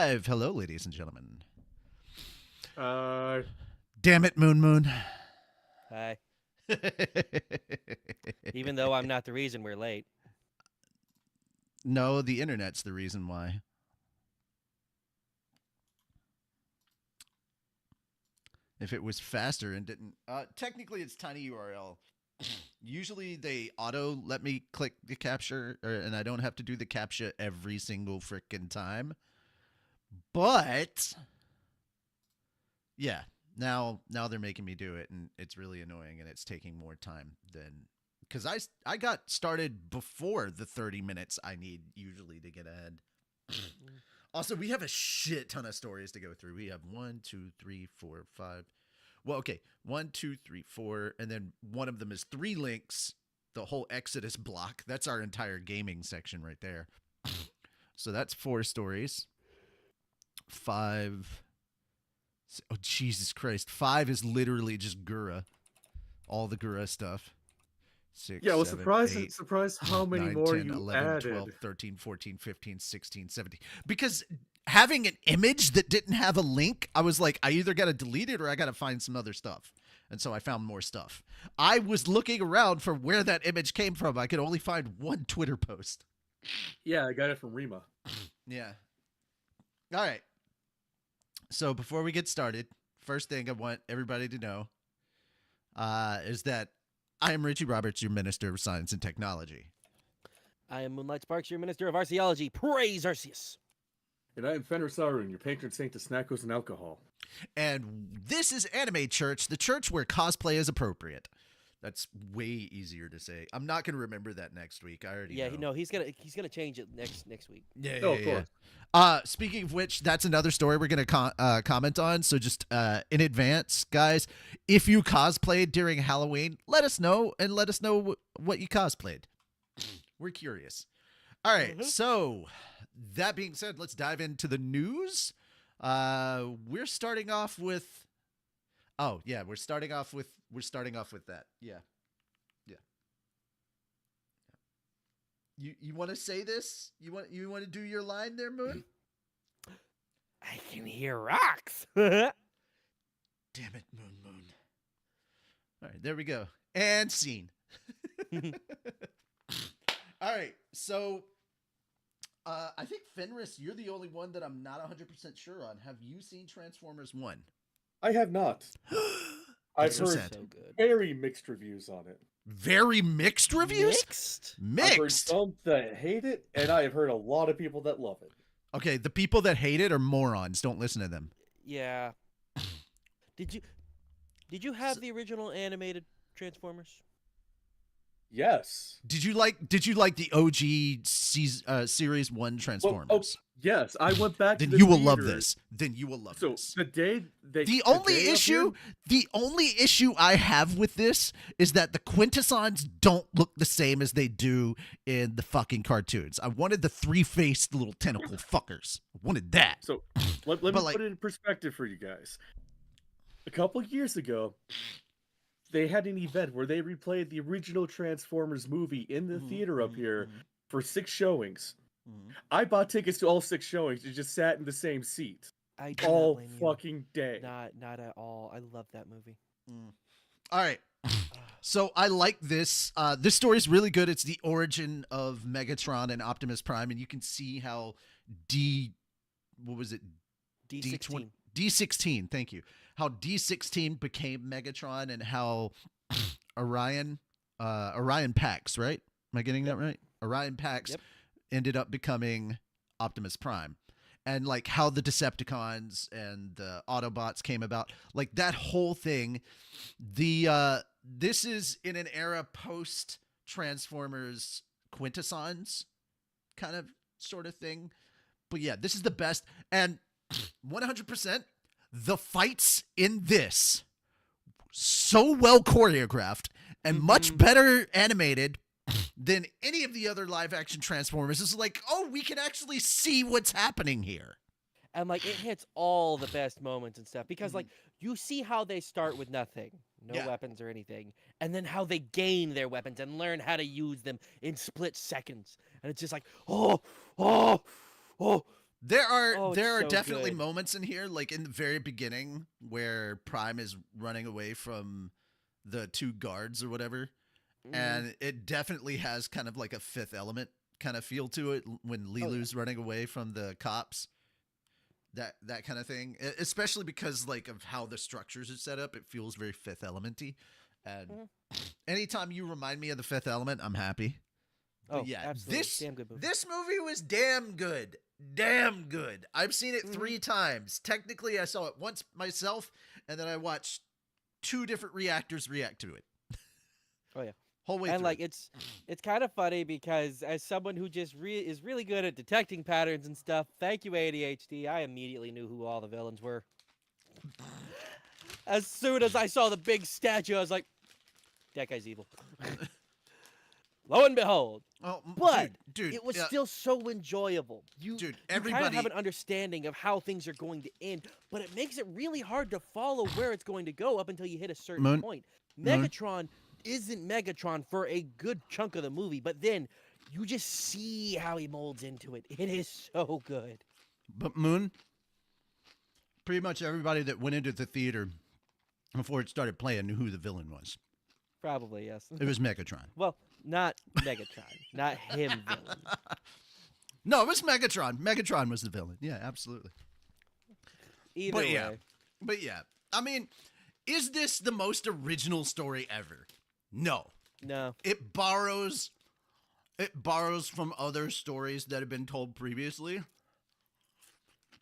live. Hello, ladies and gentlemen. Uh, Damn it, Moon Moon. Hi. Even though I'm not the reason we're late. No, the internet's the reason why. If it was faster and didn't... technically, it's tinyURL. Usually, they auto let me click the capture, and I don't have to do the captcha every single frickin' time. But... yeah, now they're making me do it, and it's really annoying, and it's taking more time than... because I got started before the 30 minutes I need usually to get ahead. Also, we have a shit ton of stories to go through. We have 1, 2, 3, 4, 5. Well, okay, 1, 2, 3, 4, and then one of them is 3 links. The whole Exodus block. That's our entire gaming section right there. So that's 4 stories. 5. Oh, Jesus Christ. 5 is literally just Gura. All the Gura stuff. 6, yeah, I was 7, surprised how many 9, more 10, you 11, added. 12, 13, 14, 15, 16, 17. Because having an image that didn't have a link, I was like, I either got to delete it or I got to find some other stuff. And so I found more stuff. I was looking around for where that image came from. I could only find one Twitter post. Yeah, I got it from Ranma. Yeah. All right. So before we get started, first thing I want everybody to know is that I am Richie Roberts, your Minister of Science and Technology. I am Moonlight Sparks, your Minister of Arceology. Praise Arceus. And I am Fenrir Sauron, your patron saint of snackos and alcohol. And this is Anime Church, the church where cosplay is appropriate. That's way easier to say. I'm not going to remember that next week. I already know. No, he's gonna change it next week. Yeah, Oh, of course. Speaking of which, that's another story we're going to comment on. So just in advance, guys, if you cosplayed during Halloween, let us know and let us know what you cosplayed. We're curious. All right. So that being said, let's dive into the news. We're starting off with... oh, yeah, we're starting off with that. Yeah. You want to say this? You want to do your line there, Moon? I can hear rocks. Damn it, Moon. All right, there we go. And scene. All right, so I think Fenris, you're the only one that I'm not 100% sure on. Have you seen Transformers 1? I have not. I've so heard sad. So good. very mixed reviews on it. Very mixed reviews? I've heard Mixed? some that hate it, and I have heard a lot of people that love it. Okay, the people that hate it are morons. Don't listen to them. Yeah. Did you have the original animated Transformers? Yes. Did you like the OG Series 1 Transformers? Well, yes, I went back to Then the you will love theater. this. Then you will love So this. the day they The the only day issue, appeared- the only issue I have with this is that the Quintessons don't look the same as they do in the fucking cartoons. I wanted the 3-faced little tentacle fuckers. I wanted that. So let me But, like- put it in perspective for you guys. A couple years ago, they had an event where they replayed the original Transformers movie in the theater up here for 6 showings. I bought tickets to all 6 showings and just sat in the same seat I do all not blame you. fucking day. Not at all. I love that movie. All right. So I like this. This story is really good. It's the origin of Megatron and Optimus Prime, and you can see how what was it? D16. D16, thank you. How D16 became Megatron and how Orion Pax, right? Am I getting that right? Orion Pax ended up becoming Optimus Prime. And like how the Decepticons and the Autobots came about. Like that whole thing. This is in an era post Transformers Quintessons kind of sort of thing. But yeah, this is the best. And 100%, the fights in this so well choreographed and much better animated than any of the other live action Transformers. It's like, oh, we can actually see what's happening here. And like it hits all the best moments and stuff because like you see how they start with nothing, no weapons or anything, and then how they gain their weapons and learn how to use them in split seconds. And it's just like, oh, There are Oh, it's there are so definitely good. moments in here, like in the very beginning, where Prime is running away from the two guards or whatever, Mhm. and it definitely has kind of like a Fifth Element kind of feel to it when Oh, yeah. Lilu's running away from the cops. That kind of thing, especially because like of how the structures are set up, it feels very Fifth Elementy. And Mhm. anytime you remind me of the Fifth Element, I'm happy. But Oh, yeah, absolutely. Damn good movie. this movie was damn good. Damn good. I've seen it Mhm. 3 times. Technically, I saw it once myself, and then I watched 2 different reactors react to it. Oh yeah. Whole way And through. like it's kind of funny because as someone who just is really good at detecting patterns and stuff, thank you ADHD, I immediately knew who all the villains were. As soon as I saw the big statue, I was like, that guy's evil. Lo and behold. Oh, But dude, it was still so enjoyable. You kind of everybody have an understanding of how things are going to end, but it makes it really hard to follow where it's going to go up until you hit a certain point. Megatron isn't Megatron for a good chunk of the movie, but then you just see how he molds into it. It is so good. But Moon, pretty much everybody that went into the theater before it started playing knew who the villain was. Probably, yes. It was Megatron. Well, not Megatron. Not him villain. No, it was Megatron. Megatron was the villain. Yeah, absolutely. Either But way. yeah. But yeah. I mean, is this the most original story ever? No. No. It borrows from other stories that have been told previously.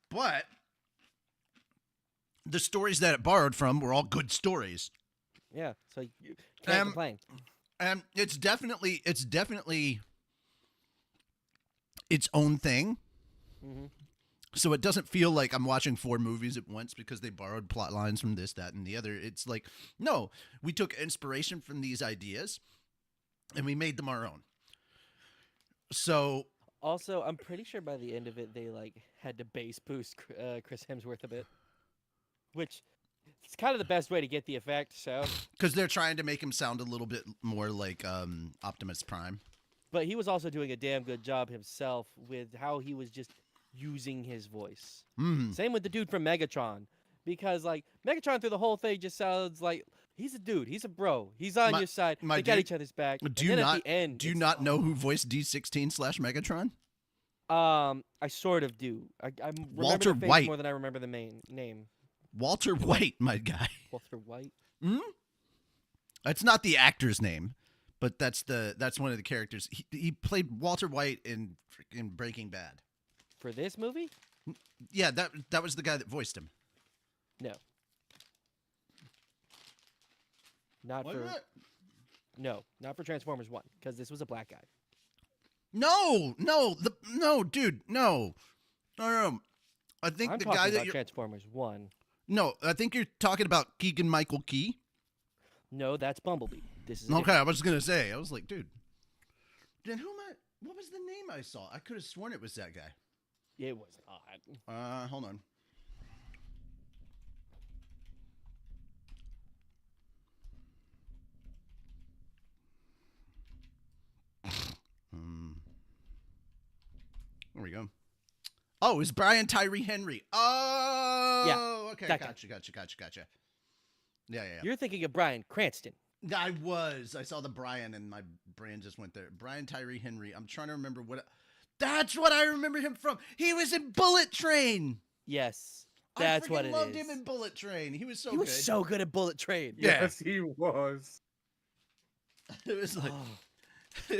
But the stories that it borrowed from were all good stories. Yeah, so you can't complain. And it's definitely its own thing. Mm-hmm. So it doesn't feel like I'm watching 4 movies at once because they borrowed plot lines from this, that, and the other. It's like, no, we took inspiration from these ideas and we made them our own. So Also, I'm pretty sure by the end of it, they like had to bass boost Chris Hemsworth a bit, which it's kind of the best way to get the effect. So, because they're trying to make him sound a little bit more like Optimus Prime. but he was also doing a damn good job himself with how he was just using his voice. Mm. Same with the dude from Megatron, because like Megatron through the whole thing just sounds like he's a dude, he's a bro, he's on your side, they got each other's back. Do you and then not at the end, do you not know who voiced D16/Megatron? I sort of do. I remember Walter the face White. more than I remember the main name. Walter White, my guy. Walter White. That's not the actor's name, but that's one of the characters. He played Walter White in Breaking Bad. For this movie? Yeah, that was the guy that voiced him. No. Not Was for it? No, not for Transformers 1, because this was a black guy. No, dude, no. I think I'm the talking guy that about you're Transformers 1. No, I think you're talking about Keegan-Michael Key. No, that's Bumblebee. This is a Okay, different- I was gonna say. I was like, dude. Then what was the name I saw? I could have sworn it was that guy. It was not. Hold on. There we go. Oh, it's Brian Tyree Henry. Oh, Yeah, okay. that guy. Gotcha. Yeah. You're thinking of Bryan Cranston. I saw the Brian and my brain just went there. Brian Tyree Henry. I'm trying to remember that's what I remember him from. He was in Bullet Train. Yes, that's what it is. I loved him in Bullet Train. He was so He good. was so good at Bullet Train. Yeah. Yes, he was. It was like, Oh,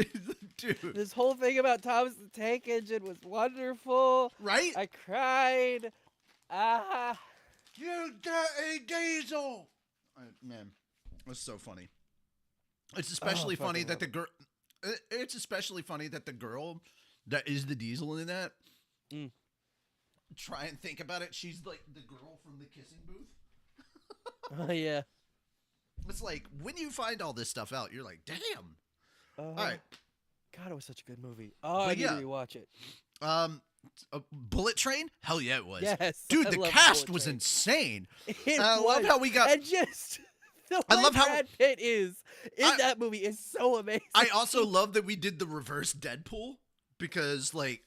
dude, this whole thing about Thomas the Tank Engine was wonderful. right? I cried. Ah. You dirty diesel. Man, it was so funny. It's especially funny that the girl. It's especially funny that the girl that is the diesel in that. Try and think about it. She's like the girl from the kissing booth. Oh yeah. It's like when you find all this stuff out, you're like, damn. All right. God, it was such a good movie. Oh, I But need yeah. to rewatch it. Bullet Train? Hell yeah, it was. Yes, Dude, I the love cast Bullet was Train. insane. It I love was. how we got. And just the I way love how- Brad Pitt is in that movie is so amazing. I also love that we did the reverse Deadpool because, like,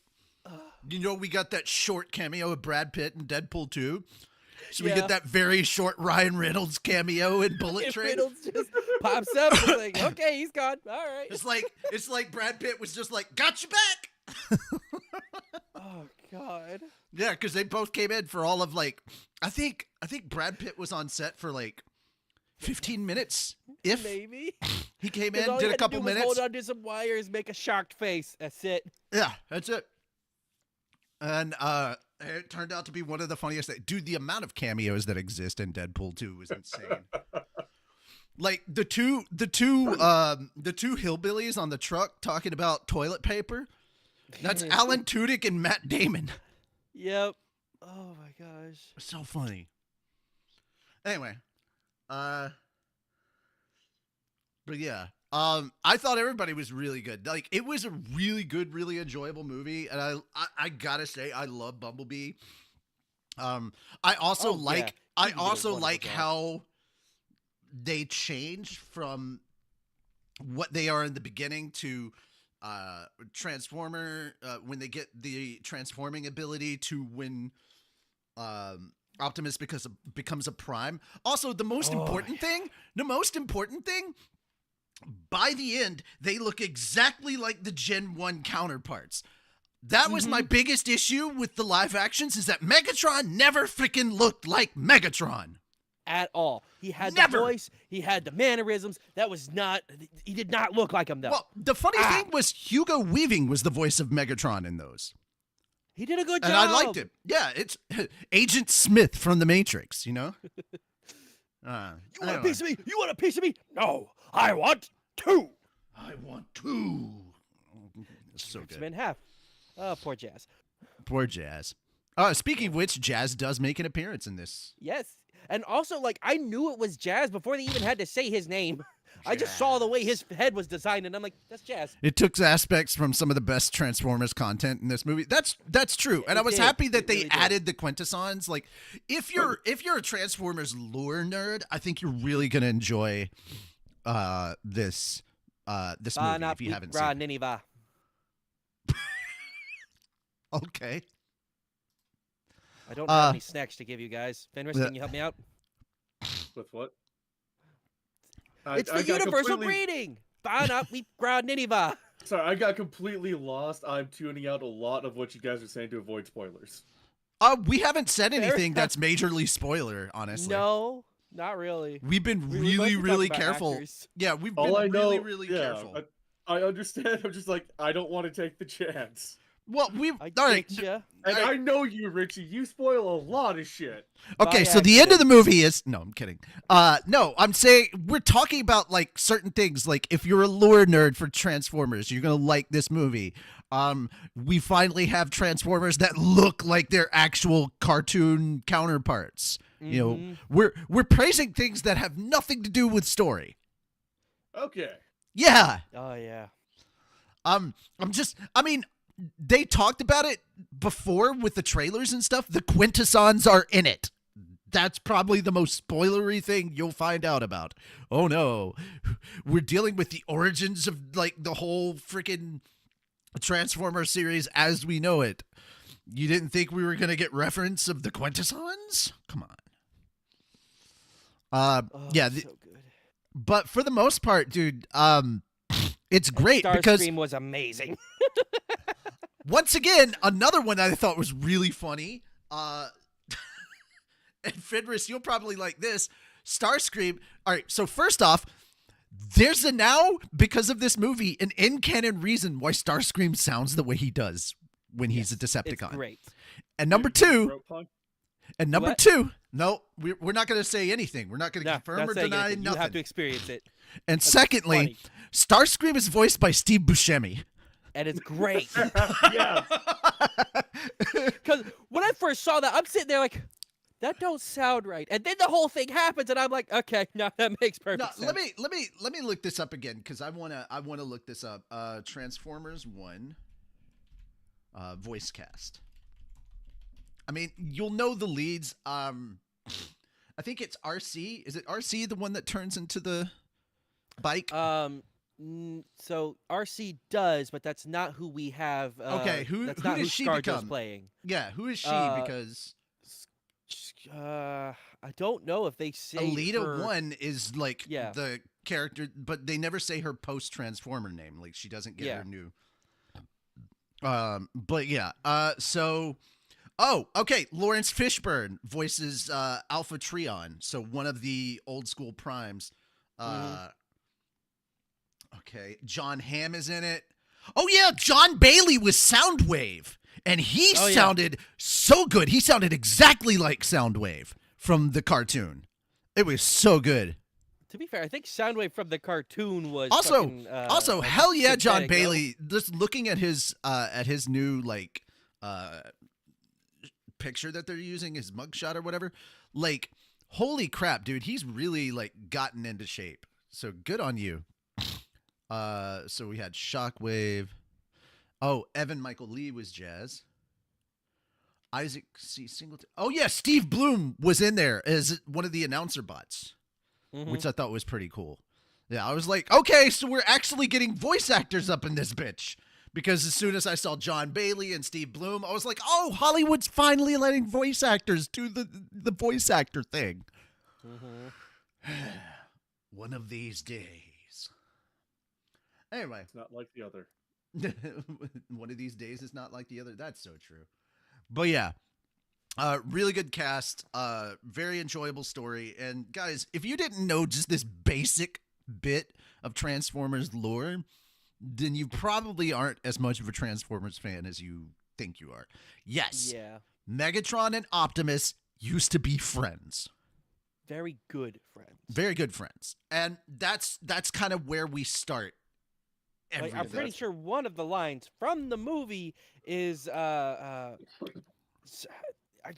You know, we got that short cameo of Brad Pitt in Deadpool 2. So we get that very short Ryan Reynolds cameo in Bullet Train. Reynolds just pops up and like, okay, he's gone. All right. It's like Brad Pitt was just like, got you back. Oh God. Yeah, because they both came in for all of like, I think Brad Pitt was on set for like 15 minutes. If maybe he came in, did a couple minutes, hold on to some wires, make a shocked face. That's it. Yeah, that's it. And it turned out to be one of the funniest things. Dude, the amount of cameos that exist in Deadpool 2 is insane. Like the two hillbillies on the truck talking about toilet paper. That's Alan Tudyk and Matt Damon. Yep. Oh my gosh. So funny. Anyway, but yeah. I thought everybody was really good. Like, it was a really good, really enjoyable movie, and I gotta say, I love Bumblebee. I also like how they change from what they are in the beginning to Transformer when they get the transforming ability to when Optimus becomes a Prime. Also, the most important thing. By the end, they look exactly like the Gen 1 counterparts. That was my biggest issue with the live actions, is that Megatron never freaking looked like Megatron. At all. He had the voice, he had the mannerisms. He did not look like him, though. Well, the funny thing was Hugo Weaving was the voice of Megatron in those. He did a good job. And I liked it. Yeah, it's Agent Smith from The Matrix, you know? You want a piece of me? You want a piece of me? No, I want two. I want two. It's so good. In half. Oh, poor Jazz. Poor Jazz. Speaking of which, Jazz does make an appearance in this. Yes. And also, like, I knew it was Jazz before they even had to say his name. I just saw the way his head was designed, and I'm like, that's Jazz. It took aspects from some of the best Transformers content in this movie. That's true, and I was happy that they added the Quintessons. Like, if you're a Transformers lore nerd, I think you're really gonna enjoy this movie if you haven't seen it. Okay. I don't have any snacks to give you guys. Fenris, can you help me out? With what? It's the universal greeting. Sorry, I got completely lost. I'm tuning out a lot of what you guys are saying to avoid spoilers. We haven't said anything that's majorly spoiler, honestly. No, not really. We've been really careful. Actors. Yeah, we've been really careful. I understand. I'm just like, I don't want to take the chance. Well, I know you, Richie. You spoil a lot of shit. Okay, so the end of the movie is... No, I'm kidding. No, I'm saying we're talking about, like, certain things. Like, if you're a lore nerd for Transformers, you're going to like this movie. We finally have Transformers that look like their actual cartoon counterparts. Mm-hmm. You know, we're praising things that have nothing to do with story. Okay. Yeah. Oh, yeah. They talked about it before with the trailers and stuff. The Quintessons are in it. That's probably the most spoilery thing you'll find out about. Oh no, we're dealing with the origins of like the whole freaking Transformer series as we know it. You didn't think we were going to get reference of the Quintessons? Come on. So good. But for the most part, dude, it's great because Starscream was amazing. Once again, another one that I thought was really funny. And Fenris, you'll probably like this. Starscream. All right, so first off, there's now, because of this movie, an in-canon reason why Starscream sounds the way he does when he's a Decepticon. It's great. And number two, no, we're not going to say anything. We're not going to confirm or deny nothing. You have to experience it. And secondly, Starscream is voiced by Steve Buscemi. And it's great. Yeah. Because when I first saw that, I'm sitting there like, that don't sound right. And then the whole thing happens, and I'm like, okay, no, that makes perfect sense. Let me look this up again because I wanna look this up. Transformers 1 voice cast. I mean, you'll know the leads. I think it's RC. Is it RC the one that turns into the bike? So RC does, but that's not who we have. Okay, That's who not does who she ScarJo's become? playing. Yeah, who is she? Uh, Because I don't know if they say Alita her. 1 is like Yeah. the character, but they never say her post-Transformer name. Like she doesn't get her new. But yeah. So. Oh, okay. Lawrence Fishburne voices Alpha Trion, so one of the old school primes. Okay, John Hamm is in it. Oh yeah, John Bailey was Soundwave, and he sounded so good. He sounded exactly like Soundwave from the cartoon. It was so good. To be fair, I think Soundwave from the cartoon was also hell yeah, John synthetic, Bailey. Just looking at his new like picture that they're using, his mugshot or whatever. Like, holy crap, dude, he's really like gotten into shape. So good on you. So we had Shockwave. Oh, Evan Michael Lee was Jazz. Isaac C. Singleton. Oh yeah, Steve Bloom was in there as one of the announcer bots, which I thought was pretty cool. Yeah, I was like, okay, so we're actually getting voice actors up in this bitch. Because as soon as I saw John Bailey and Steve Bloom, I was like, oh, Hollywood's finally letting voice actors do the voice actor thing. One of these days. Anyway. It's not like the other. One of these days is not like the other. That's so true. But yeah, really good cast, very enjoyable story. And guys, if you didn't know just this basic bit of Transformers lore, then you probably aren't as much of a Transformers fan as you think you are. Yes. Yeah. Megatron and Optimus used to be friends. Very good friends. Very good friends. And that's kind of where we start. Like, I'm pretty sure one of the lines from the movie is I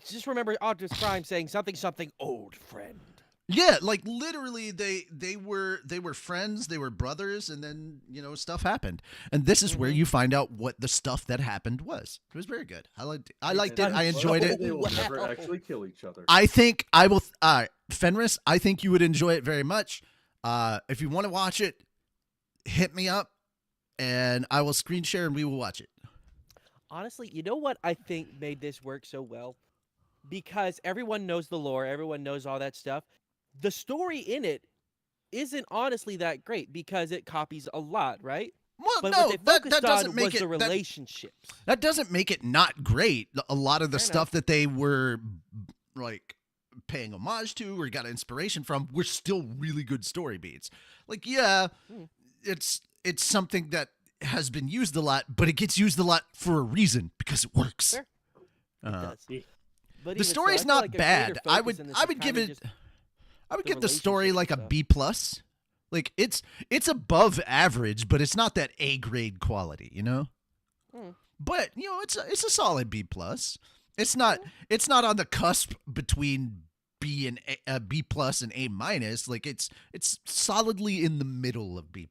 just remember Optimus Prime saying something old friend. Yeah, like literally they were friends, they were brothers, and then, stuff happened. And this is where you find out what the stuff that happened was. It was very good. I liked it. I enjoyed it. They will never actually kill each other. I think I will Fenris, I think you would enjoy it very much. If you want to watch it, hit me up and I will screen share and we will watch it. Honestly, you know what I think made this work so well? Because everyone knows the lore, everyone knows all that stuff. The story in it isn't honestly that great because it copies a lot, right? Well, but no, what they focused that doesn't on make was it the relationships. That doesn't make it not great. A lot of the stuff that they were like paying homage to or got inspiration from were still really good story beats. Like, yeah, it's something that has been used a lot, but it gets used a lot for a reason because it works. Sure. It does. But the story's not bad. I would give it. I would give the story like a B+. Like it's above average, but it's not that A grade quality, But it's a solid B+. It's not on the cusp between B and a, B+ and A-. Like it's solidly in the middle of B+.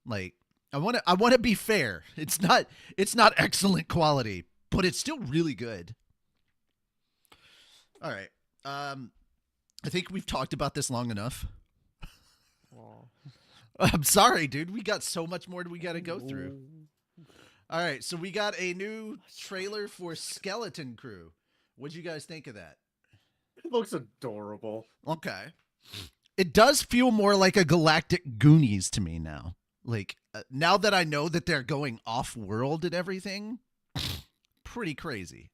Like I want to be fair. It's not excellent quality, but it's still really good. All right. I think we've talked about this long enough. I'm sorry, dude. We got so much more we got to go through. All right. So we got a new trailer for Skeleton Crew. What'd you guys think of that? It looks adorable. Okay. It does feel more like a Galactic Goonies to me now. Like, now that I know that they're going off-world and everything, pretty crazy.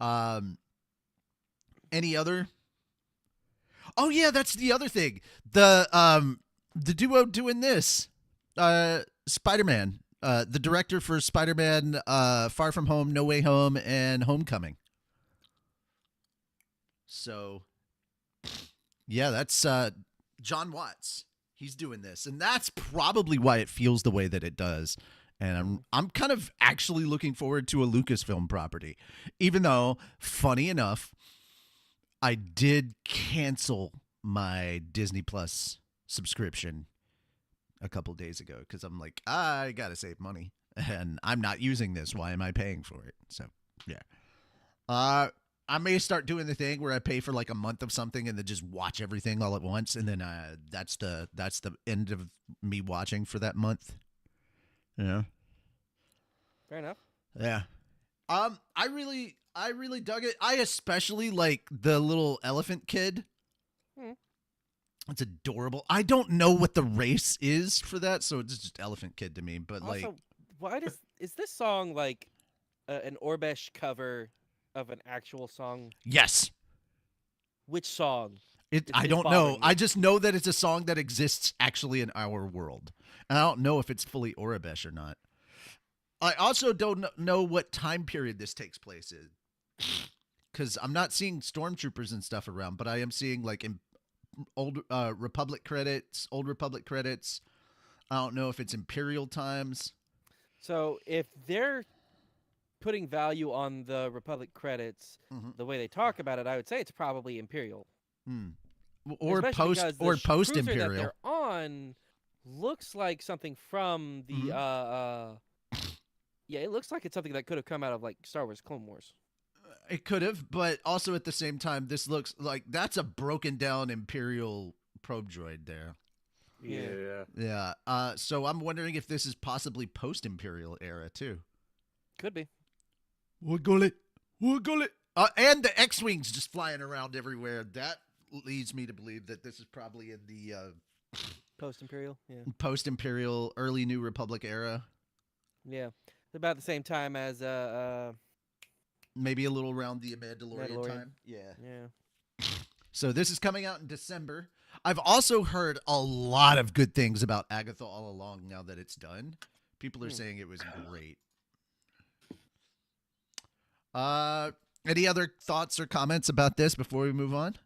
Any other? Oh yeah, that's the other thing. The duo doing this, Spider-Man, the director for Spider-Man, Far From Home, No Way Home, and Homecoming. So, yeah, that's John Watts. He's doing this, and that's probably why it feels the way that it does. And I'm kind of actually looking forward to a Lucasfilm property, even though, funny enough, I did cancel my Disney Plus subscription a couple days ago because I'm like, I gotta save money, and I'm not using this. Why am I paying for it? So, yeah. I may start doing the thing where I pay for like a month of something and then just watch everything all at once, and then that's the end of me watching for that month. Yeah. Fair enough. Yeah. I really dug it. I especially like the little elephant kid. It's adorable. I don't know what the race is for that, so it's just elephant kid to me. But Also, why is this song like an Orbesh cover of an actual song? yes, Which song? I don't know. I just know that it's a song that exists actually in our world, and I don't know if it's fully Orabesh or not. I also don't know what time period this takes place in, because I'm not seeing stormtroopers and stuff around, but I am seeing like old Republic credits, old Republic credits. I don't know if it's Imperial times. So if they're putting value on the Republic credits, the way they talk about it, I would say it's probably Imperial. Or Especially post cruiser Imperial. that they're on looks like something from the yeah, it looks like it's something that could have come out of like Star Wars Clone Wars. It could have, but also at the same time, this looks like that's a broken down Imperial probe droid there. Yeah. So I'm wondering if this is possibly post Imperial era too. Could be. What got it? And the X-wings just flying around everywhere. That leads me to believe that this is probably in the Post Imperial. Yeah. post Imperial, early New Republic era. Yeah. About the same time as Maybe a little around the Mandalorian time. Yeah. So this is coming out in December. I've also heard a lot of good things about Agatha All Along now that it's done. People are saying it was great. Any other thoughts or comments about this before we move on?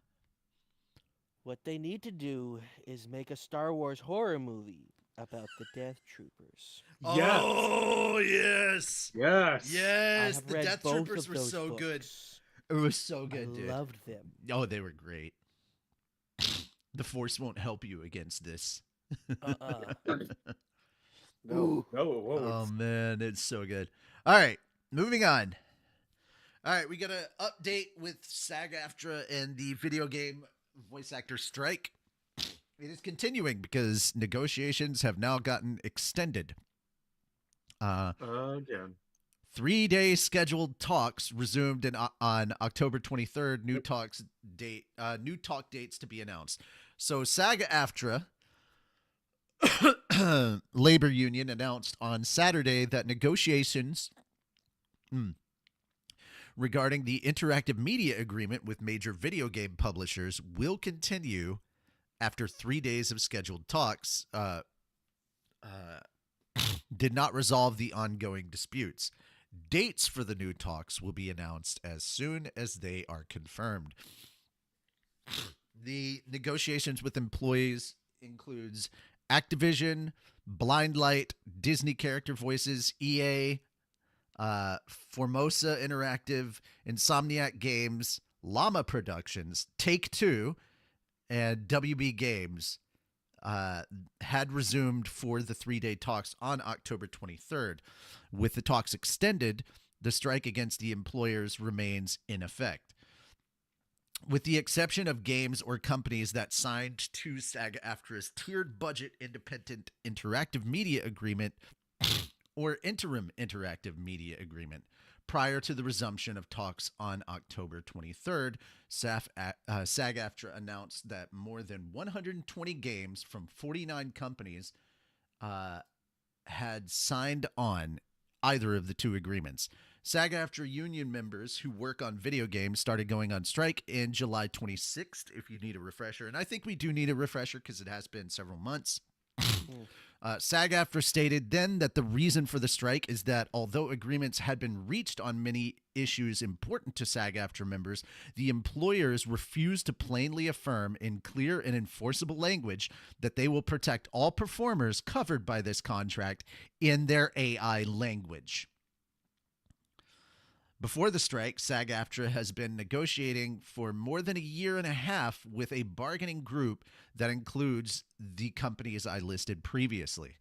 What they need to do is make a Star Wars horror movie about the Death Troopers. Yes. Oh, yes. Yes. I Yes. have The read Death both Troopers of were those so books. good. It was so good, I dude. loved them. Oh, they were great. The Force won't help you against this. No, it won't. Oh, man. It's so good. All right. Moving on. All right. We got an update with SAG-AFTRA and the video game voice actor strike. It is continuing because negotiations have now gotten extended. Again. 3-day scheduled talks resumed on October 23rd. New talk dates to be announced. So SAG-AFTRA labor union announced on Saturday that negotiations regarding the interactive media agreement with major video game publishers will continue after 3 days of scheduled talks did not resolve the ongoing disputes. Dates for the new talks will be announced as soon as they are confirmed. The negotiations with employees includes Activision, Blindlight, Disney Character Voices, EA, Formosa Interactive, Insomniac Games, Llama Productions, Take-Two, and WB Games had resumed for the 3-day talks on October 23rd. With the talks extended, the strike against the employers remains in effect. With the exception of games or companies that signed to SAG-AFTRA's tiered budget independent interactive media agreement or interim interactive media agreement, prior to the resumption of talks on October 23rd, SAG-AFTRA announced that more than 120 games from 49 companies had signed on either of the two agreements. SAG-AFTRA union members who work on video games started going on strike in July 26th, if you need a refresher. And I think we do need a refresher because it has been several months. SAG-AFTRA stated then that the reason for the strike is that although agreements had been reached on many issues important to SAG-AFTRA members, the employers refused to plainly affirm in clear and enforceable language that they will protect all performers covered by this contract in their AI language. Before the strike, SAG-AFTRA has been negotiating for more than a year and a half with a bargaining group that includes the companies I listed previously.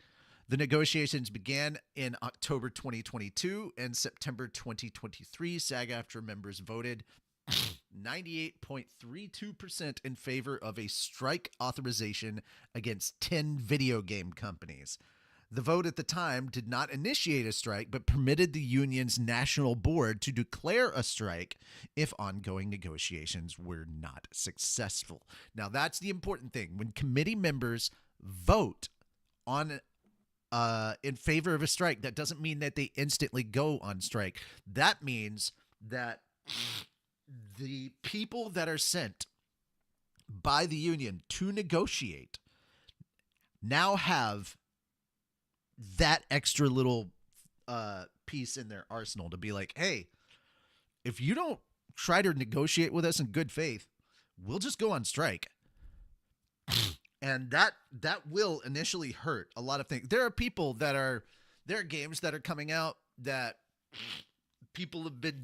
The negotiations began in October 2022 and September 2023. SAG-AFTRA members voted 98.32% in favor of a strike authorization against 10 video game companies. The vote at the time did not initiate a strike, but permitted the union's national board to declare a strike if ongoing negotiations were not successful. Now, that's the important thing. When committee members vote on in favor of a strike, that doesn't mean that they instantly go on strike. That means that the people that are sent by the union to negotiate now have that extra little piece in their arsenal to be like, hey, if you don't try to negotiate with us in good faith, we'll just go on strike. And that will initially hurt a lot of things. There are games that are coming out that people have been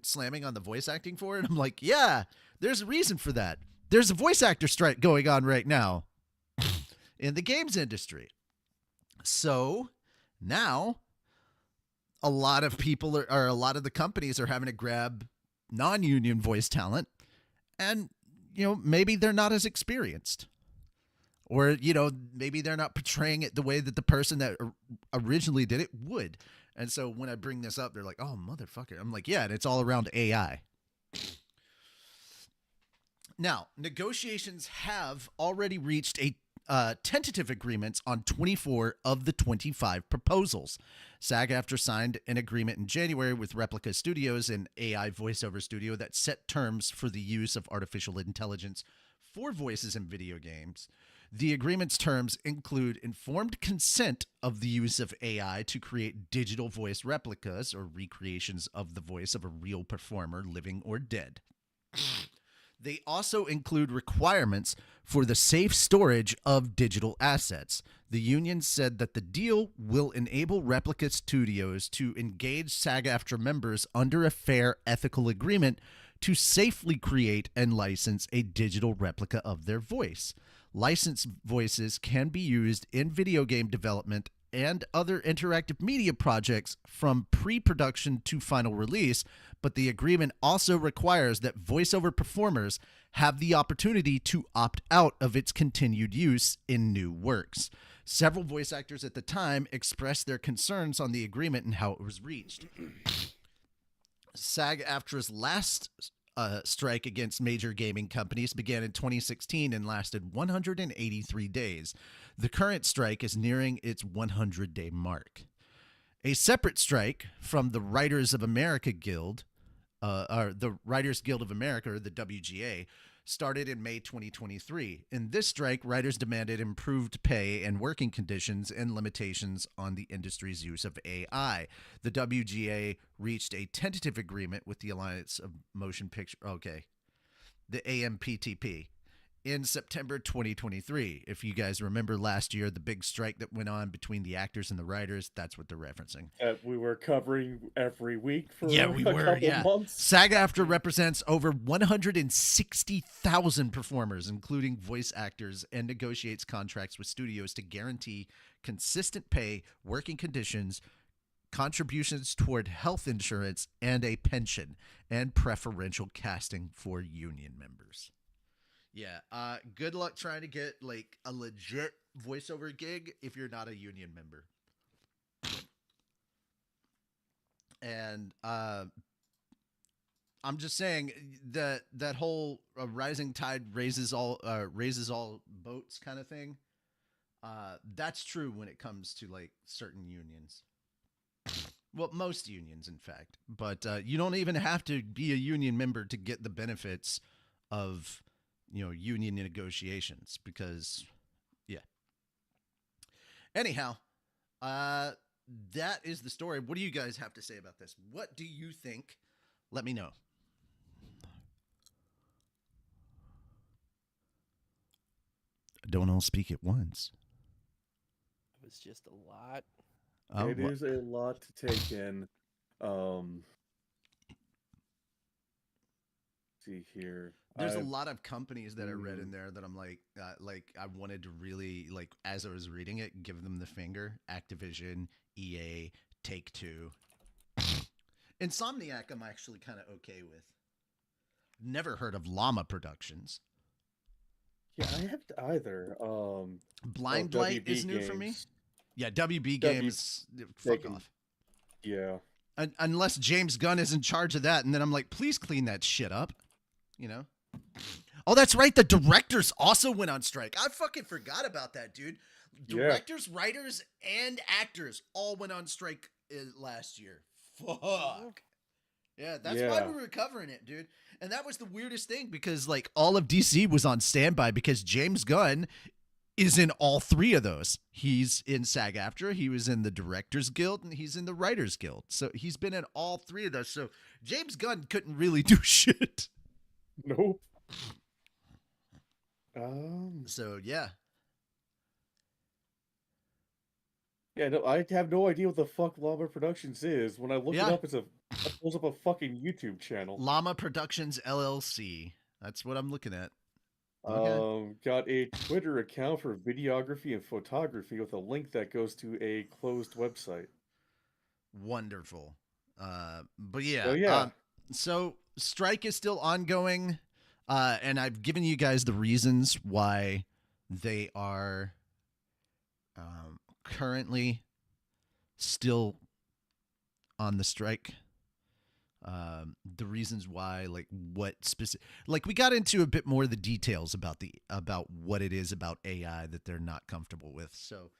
slamming on the voice acting for, and I'm like, yeah, there's a reason for that. There's a voice actor strike going on right now in the games industry. So now a lot of people or a lot of the companies are having to grab non-union voice talent, and maybe they're not as experienced, or maybe they're not portraying it the way that the person that originally did it would. And so when I bring this up, they're like, oh, motherfucker. I'm like, yeah, and it's all around AI. Now, negotiations have already reached a tentative agreements on 24 of the 25 proposals. SAG-AFTRA signed an agreement in January with Replica Studios, an AI voiceover studio that set terms for the use of artificial intelligence for voices in video games. The agreement's terms include informed consent of the use of AI to create digital voice replicas or recreations of the voice of a real performer, living or dead. They also include requirements for the safe storage of digital assets. The union said that the deal will enable Replica Studios to engage SAG-AFTRA members under a fair ethical agreement to safely create and license a digital replica of their voice. Licensed voices can be used in video game development and other interactive media projects from pre-production to final release, but the agreement also requires that voiceover performers have the opportunity to opt out of its continued use in new works. Several voice actors at the time expressed their concerns on the agreement and how it was reached. SAG-AFTRA's last strike against major gaming companies began in 2016 and lasted 183 days. The current strike is nearing its 100-day mark. A separate strike from the Writers of America Guild, or the Writers Guild of America, or the WGA, started in May 2023. In this strike, writers demanded improved pay and working conditions and limitations on the industry's use of AI. The WGA reached a tentative agreement with the Alliance of Motion Picture, the AMPTP, in September 2023. If you guys remember last year, the big strike that went on between the actors and the writers, that's what they're referencing. We were covering every week for we were, couple months. SAG-AFTRA represents over 160,000 performers, including voice actors, and negotiates contracts with studios to guarantee consistent pay, working conditions, contributions toward health insurance, and a pension, and preferential casting for union members. Yeah, good luck trying to get like a legit voiceover gig if you're not a union member. And I'm just saying that whole rising tide raises all boats kind of thing. That's true when it comes to like certain unions. Well, most unions, in fact. But you don't even have to be a union member to get the benefits of union negotiations, because anyhow, that is the story. What do you guys have to say about this? What do you think? Let me know. Don't all speak at once. It was just a lot. It is a lot to take in. See here. There's a lot of companies that I read in there that I'm like I wanted to really, like, as I was reading it, give them the finger. Activision, EA, Take-Two. Insomniac, I'm actually kind of okay with. Never heard of Llama Productions. Yeah, I haven't either. Blind Light is new for me. Yeah, WB Games. Fuck off. Yeah. Unless James Gunn is in charge of that, and then I'm like, please clean that shit up. You know? Oh, that's right. The directors also went on strike. I fucking forgot about that, dude. Directors, writers, and actors all went on strike last year. Fuck. Yeah, that's why we were covering it, dude. And that was the weirdest thing because, like, all of DC was on standby because James Gunn is in all three of those. He's in SAG-AFTRA, he was in the Directors Guild, and he's in the Writers Guild. So he's been in all three of those. So James Gunn couldn't really do shit. Nope. So, yeah. Yeah, no, I have no idea what the fuck Llama Productions is. When I look it up, it pulls up a fucking YouTube channel. Llama Productions LLC. That's what I'm looking at. Okay. Got a Twitter account for videography and photography with a link that goes to a closed website. Wonderful. But yeah. So strike is still ongoing. And I've given you guys the reasons why they are currently still on the strike. The reasons why, like what specific, like we got into a bit more of the details about what it is about AI that they're not comfortable with. So,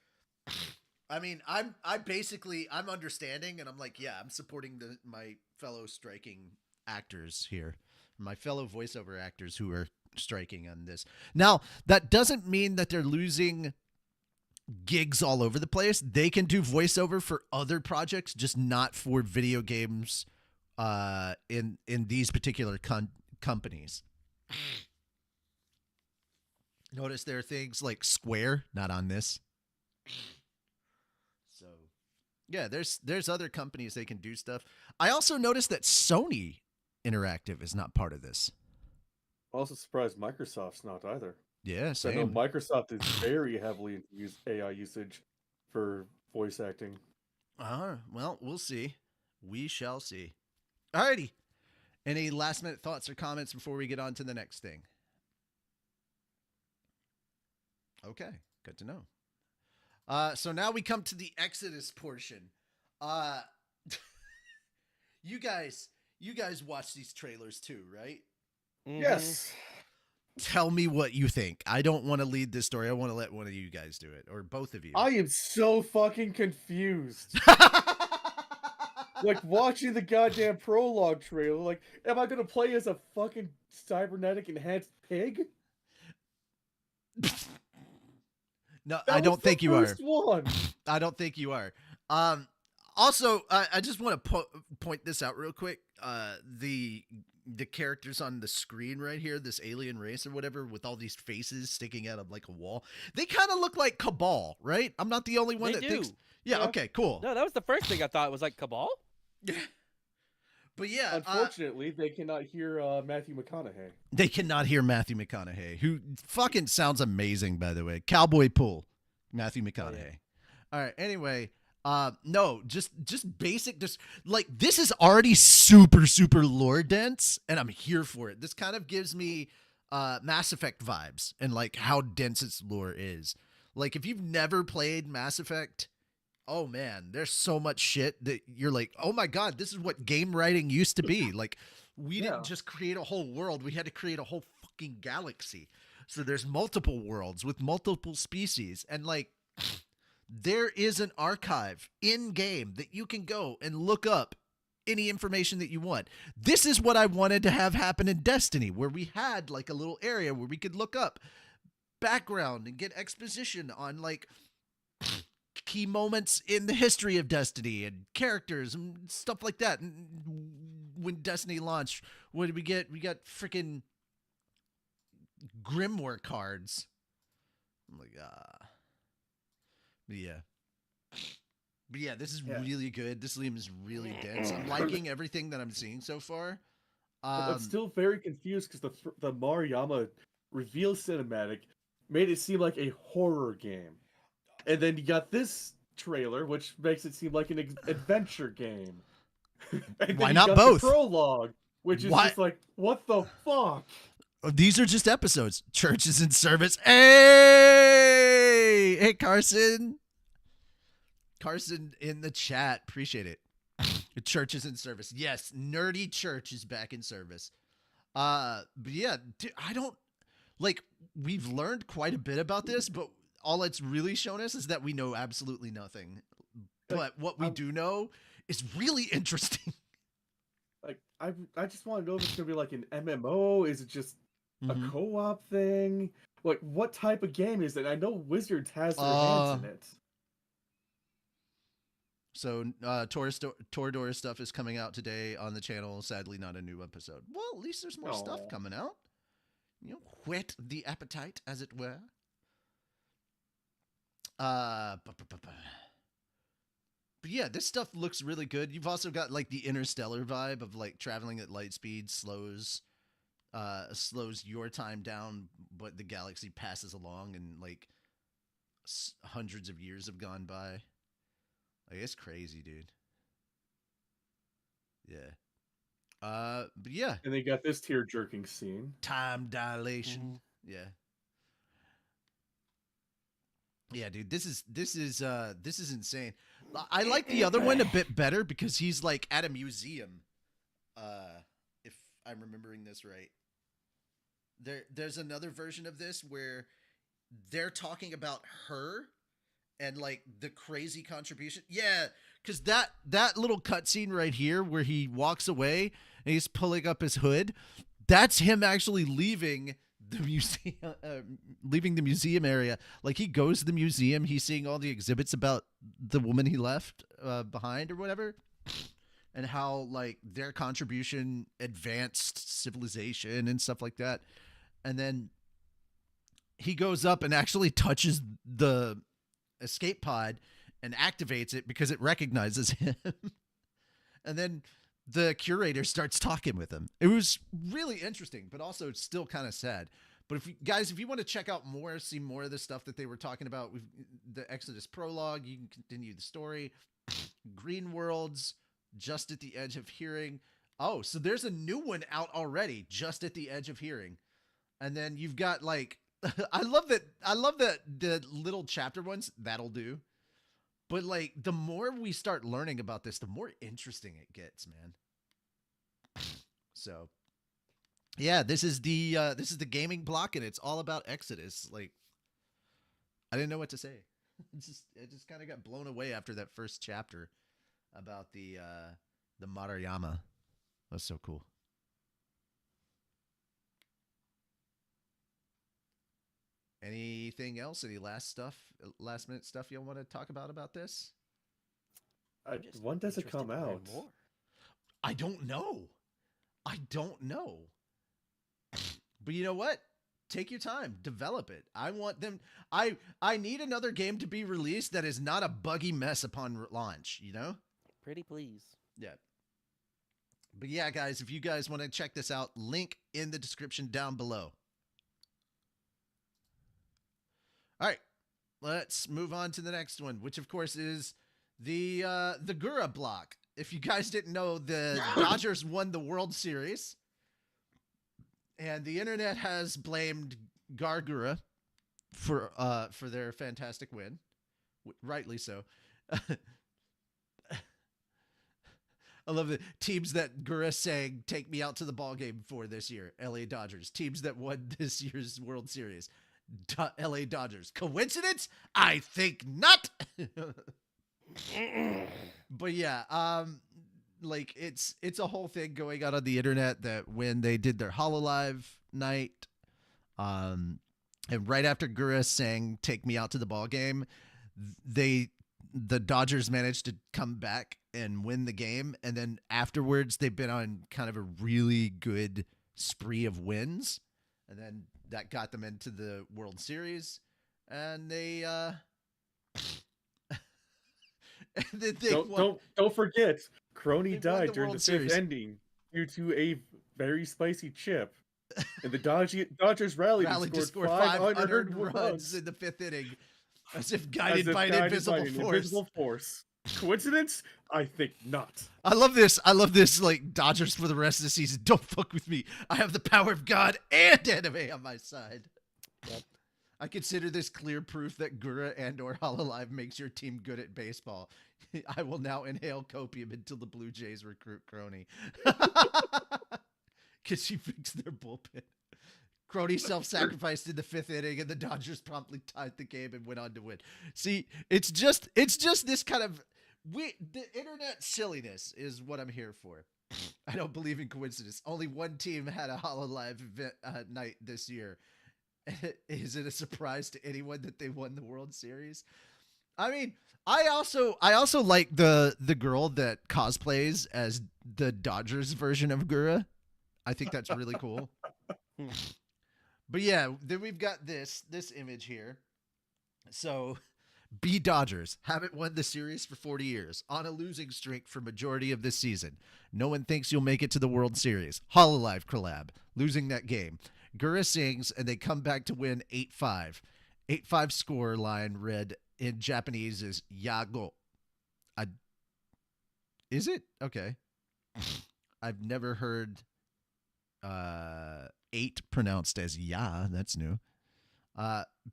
I mean, I'm understanding, and I'm like, yeah, I'm supporting my fellow striking actors here, my fellow voiceover actors who are striking on this. Now, that doesn't mean that they're losing gigs all over the place. They can do voiceover for other projects, just not for video games in these particular companies. Notice there are things like Square not on this. So yeah, there's other companies they can do stuff. I also noticed that Sony Interactive is not part of this. Also surprised Microsoft's not either. Yeah, same. I know Microsoft is very heavily into AI usage for voice acting. Well, we'll see. We shall see. Alrighty. Any last minute thoughts or comments before we get on to the next thing? Okay, good to know. So now we come to the Exodus portion. You guys watch these trailers too, right? Mm-hmm. Yes. Tell me what you think. I don't want to lead this story. I want to let one of you guys do it, or both of you. I am so fucking confused. Like, watching the goddamn prologue trailer, like, am I gonna play as a fucking cybernetic enhanced pig? No, I don't think you are. One. I don't think you are. Also, I just want to point this out real quick. The characters on the screen right here, this alien race or whatever, with all these faces sticking out of like a wall, they kind of look like Cabal, right? I'm not the only one that thinks. Yeah, okay, cool. No, that was the first thing I thought. Was like Cabal. But yeah, unfortunately, they cannot hear Matthew McConaughey. They cannot hear Matthew McConaughey, who fucking sounds amazing, by the way. Cowboy Pool, Matthew McConaughey. Oh, yeah. All right. Anyway, no, just basic. Just like this is already super lore dense, and I'm here for it. This kind of gives me Mass Effect vibes and like how dense its lore is. Like if you've never played Mass Effect. Oh man, there's so much shit that you're like, oh my God, this is what game writing used to be. Like, we didn't just create a whole world. We had to create a whole fucking galaxy. So there's multiple worlds with multiple species. And like, there is an archive in game that you can go and look up any information that you want. This is what I wanted to have happen in Destiny, where we had like a little area where we could look up background and get exposition on like key moments in the history of Destiny and characters and stuff like that. And when Destiny launched, what did we get? We got freaking Grimoire cards. I'm like, But yeah, this is really good. This game is really dense. I'm liking everything that I'm seeing so far. I'm still very confused because the Maruyama reveal cinematic made it seem like a horror game. And then you got this trailer, which makes it seem like an adventure game. And Why then not you got both? The prologue, which is Why- just like, what the fuck? These are just episodes. Church is in service. Hey, Carson. Carson in the chat. Appreciate it. The church is in service. Yes, nerdy church is back in service. But yeah, dude, I don't like. We've learned quite a bit about this, but all it's really shown us is that we know absolutely nothing. But what we do know is really interesting. Like, I just want to know if it's gonna be like an MMO. Is it just a co-op thing? Like, what type of game is it? I know Wizards has their hands in it. So Toradora stuff is coming out today on the channel. Sadly, not a new episode. Well, at least there's more stuff coming out. You know, whet the appetite, as it were. But yeah, this stuff looks really good. You've also got like the interstellar vibe of like traveling at light speed slows your time down, but the galaxy passes along and like hundreds of years have gone by. Like, it's crazy, dude. Yeah. But yeah. And they got this tear jerking scene. Time dilation. Yeah. Yeah, dude, this is insane. I like the other one a bit better because he's like at a museum. If I'm remembering this right. There's another version of this where they're talking about her and like the crazy contribution. Yeah, because that little cutscene right here where he walks away and he's pulling up his hood, that's him actually leaving the museum, leaving the museum area. Like, he goes to the museum, he's seeing all the exhibits about the woman he left behind or whatever, and how like their contribution advanced civilization and stuff like that. And then he goes up and actually touches the escape pod and activates it because it recognizes him. And then the curator starts talking with him. It was really interesting, but also it's still kind of sad. But if you want to check out more, see more of the stuff that they were talking about, the Exodus prologue, you can continue the story. Green Worlds, Just at the Edge of Hearing. Oh, so there's a new one out already, Just at the Edge of Hearing. And then you've got like, I love that the little chapter ones, that'll do. But like, the more we start learning about this, the more interesting it gets, man. So yeah, this is the gaming block, and it's all about Exodus. Like, I didn't know what to say. It just kind of got blown away after that first chapter about the Madarayama. That's so cool. Anything else? Any last minute stuff you want to talk about this? When does it come out? I don't know. But you know what? Take your time, develop it. I want them. I need another game to be released that is not a buggy mess upon launch. You know? Pretty please. Yeah. But yeah, guys, if you guys want to check this out, link in the description down below. All right, let's move on to the next one, which of course is the Gura block. If you guys didn't know, the Dodgers won the World Series, and the internet has blamed Gura for their fantastic win, rightly so. I love the teams that Gura sang "Take me out to the ball game" for this year. LA Dodgers. Teams that won this year's World Series. LA Dodgers. Coincidence? I think not. But yeah, like it's a whole thing going on the internet that when they did their HoloLive night, and right after Gura sang "Take Me Out to the Ball Game," the Dodgers managed to come back and win the game, and then afterwards they've been on kind of a really good spree of wins, and then that got them into the World Series, and they don't forget, Crony died during the fifth Series. ending due to a very spicy chip, and the Dodgers rallied to score 500 runs in the fifth inning, as if guided by an invisible force. Coincidence? I think not. I love this. I love this. Like Dodgers for the rest of the season. Don't fuck with me. I have the power of God and anime on my side. Yep. I consider this clear proof that Gura and/or Hololive makes your team good at baseball. I will now inhale copium until the Blue Jays recruit Crony. Because she fixed their bullpen. Crony self-sacrificed in the 5th inning, and the Dodgers promptly tied the game and went on to win. See, it's just this kind of the internet silliness is what I'm here for. I don't believe in coincidence. Only one team had a Hololive event night this year. Is it a surprise to anyone that they won the World Series? I mean, I also like the girl that cosplays as the Dodgers version of Gura. I think that's really cool. But yeah, then we've got this image here. So, be Dodgers. Haven't won the series for 40 years. On a losing streak for majority of this season. No one thinks you'll make it to the World Series. Hololive collab. Losing that game. Gura sings, and they come back to win 8-5. 8-5 score line read in Japanese is Yago. Is it? Okay. I've never heard 8 pronounced as ya. That's new.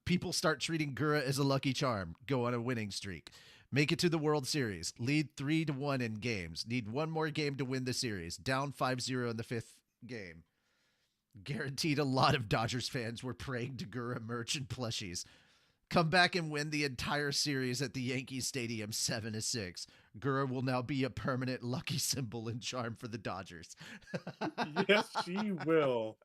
People start treating Gura as a lucky charm. Go on a winning streak. Make it to the World Series. Lead 3-1 in games. Need one more game to win the series. Down 5-0 in the 5th game. Guaranteed a lot of Dodgers fans were praying to Gura merch and plushies. Come back and win the entire series at the Yankee Stadium 7-6. Gura will now be a permanent lucky symbol and charm for the Dodgers. Yes, she will.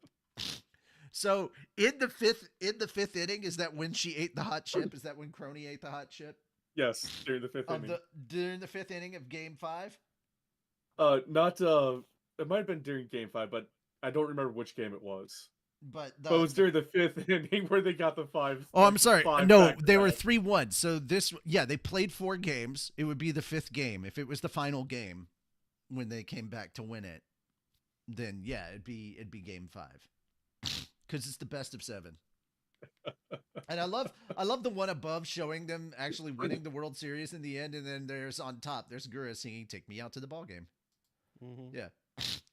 So in the fifth inning, is that when she ate the hot chip? Is that when Crony ate the hot chip? Yes, during the 5th inning. During the 5th inning of Game 5? Not it might have been during Game 5, but I don't remember which game it was. But it was during the 5th inning where they got the 5. Oh, I'm sorry. No, they were 3-1. So they played 4 games. It would be the 5th game. If it was the final game when they came back to win it, then yeah, it'd be Game 5. Because it's the best of 7. And I love the one above showing them actually winning the World Series in the end, and then there's on top, there's Gura singing "Take Me Out to the Ball Game." Mm-hmm. Yeah.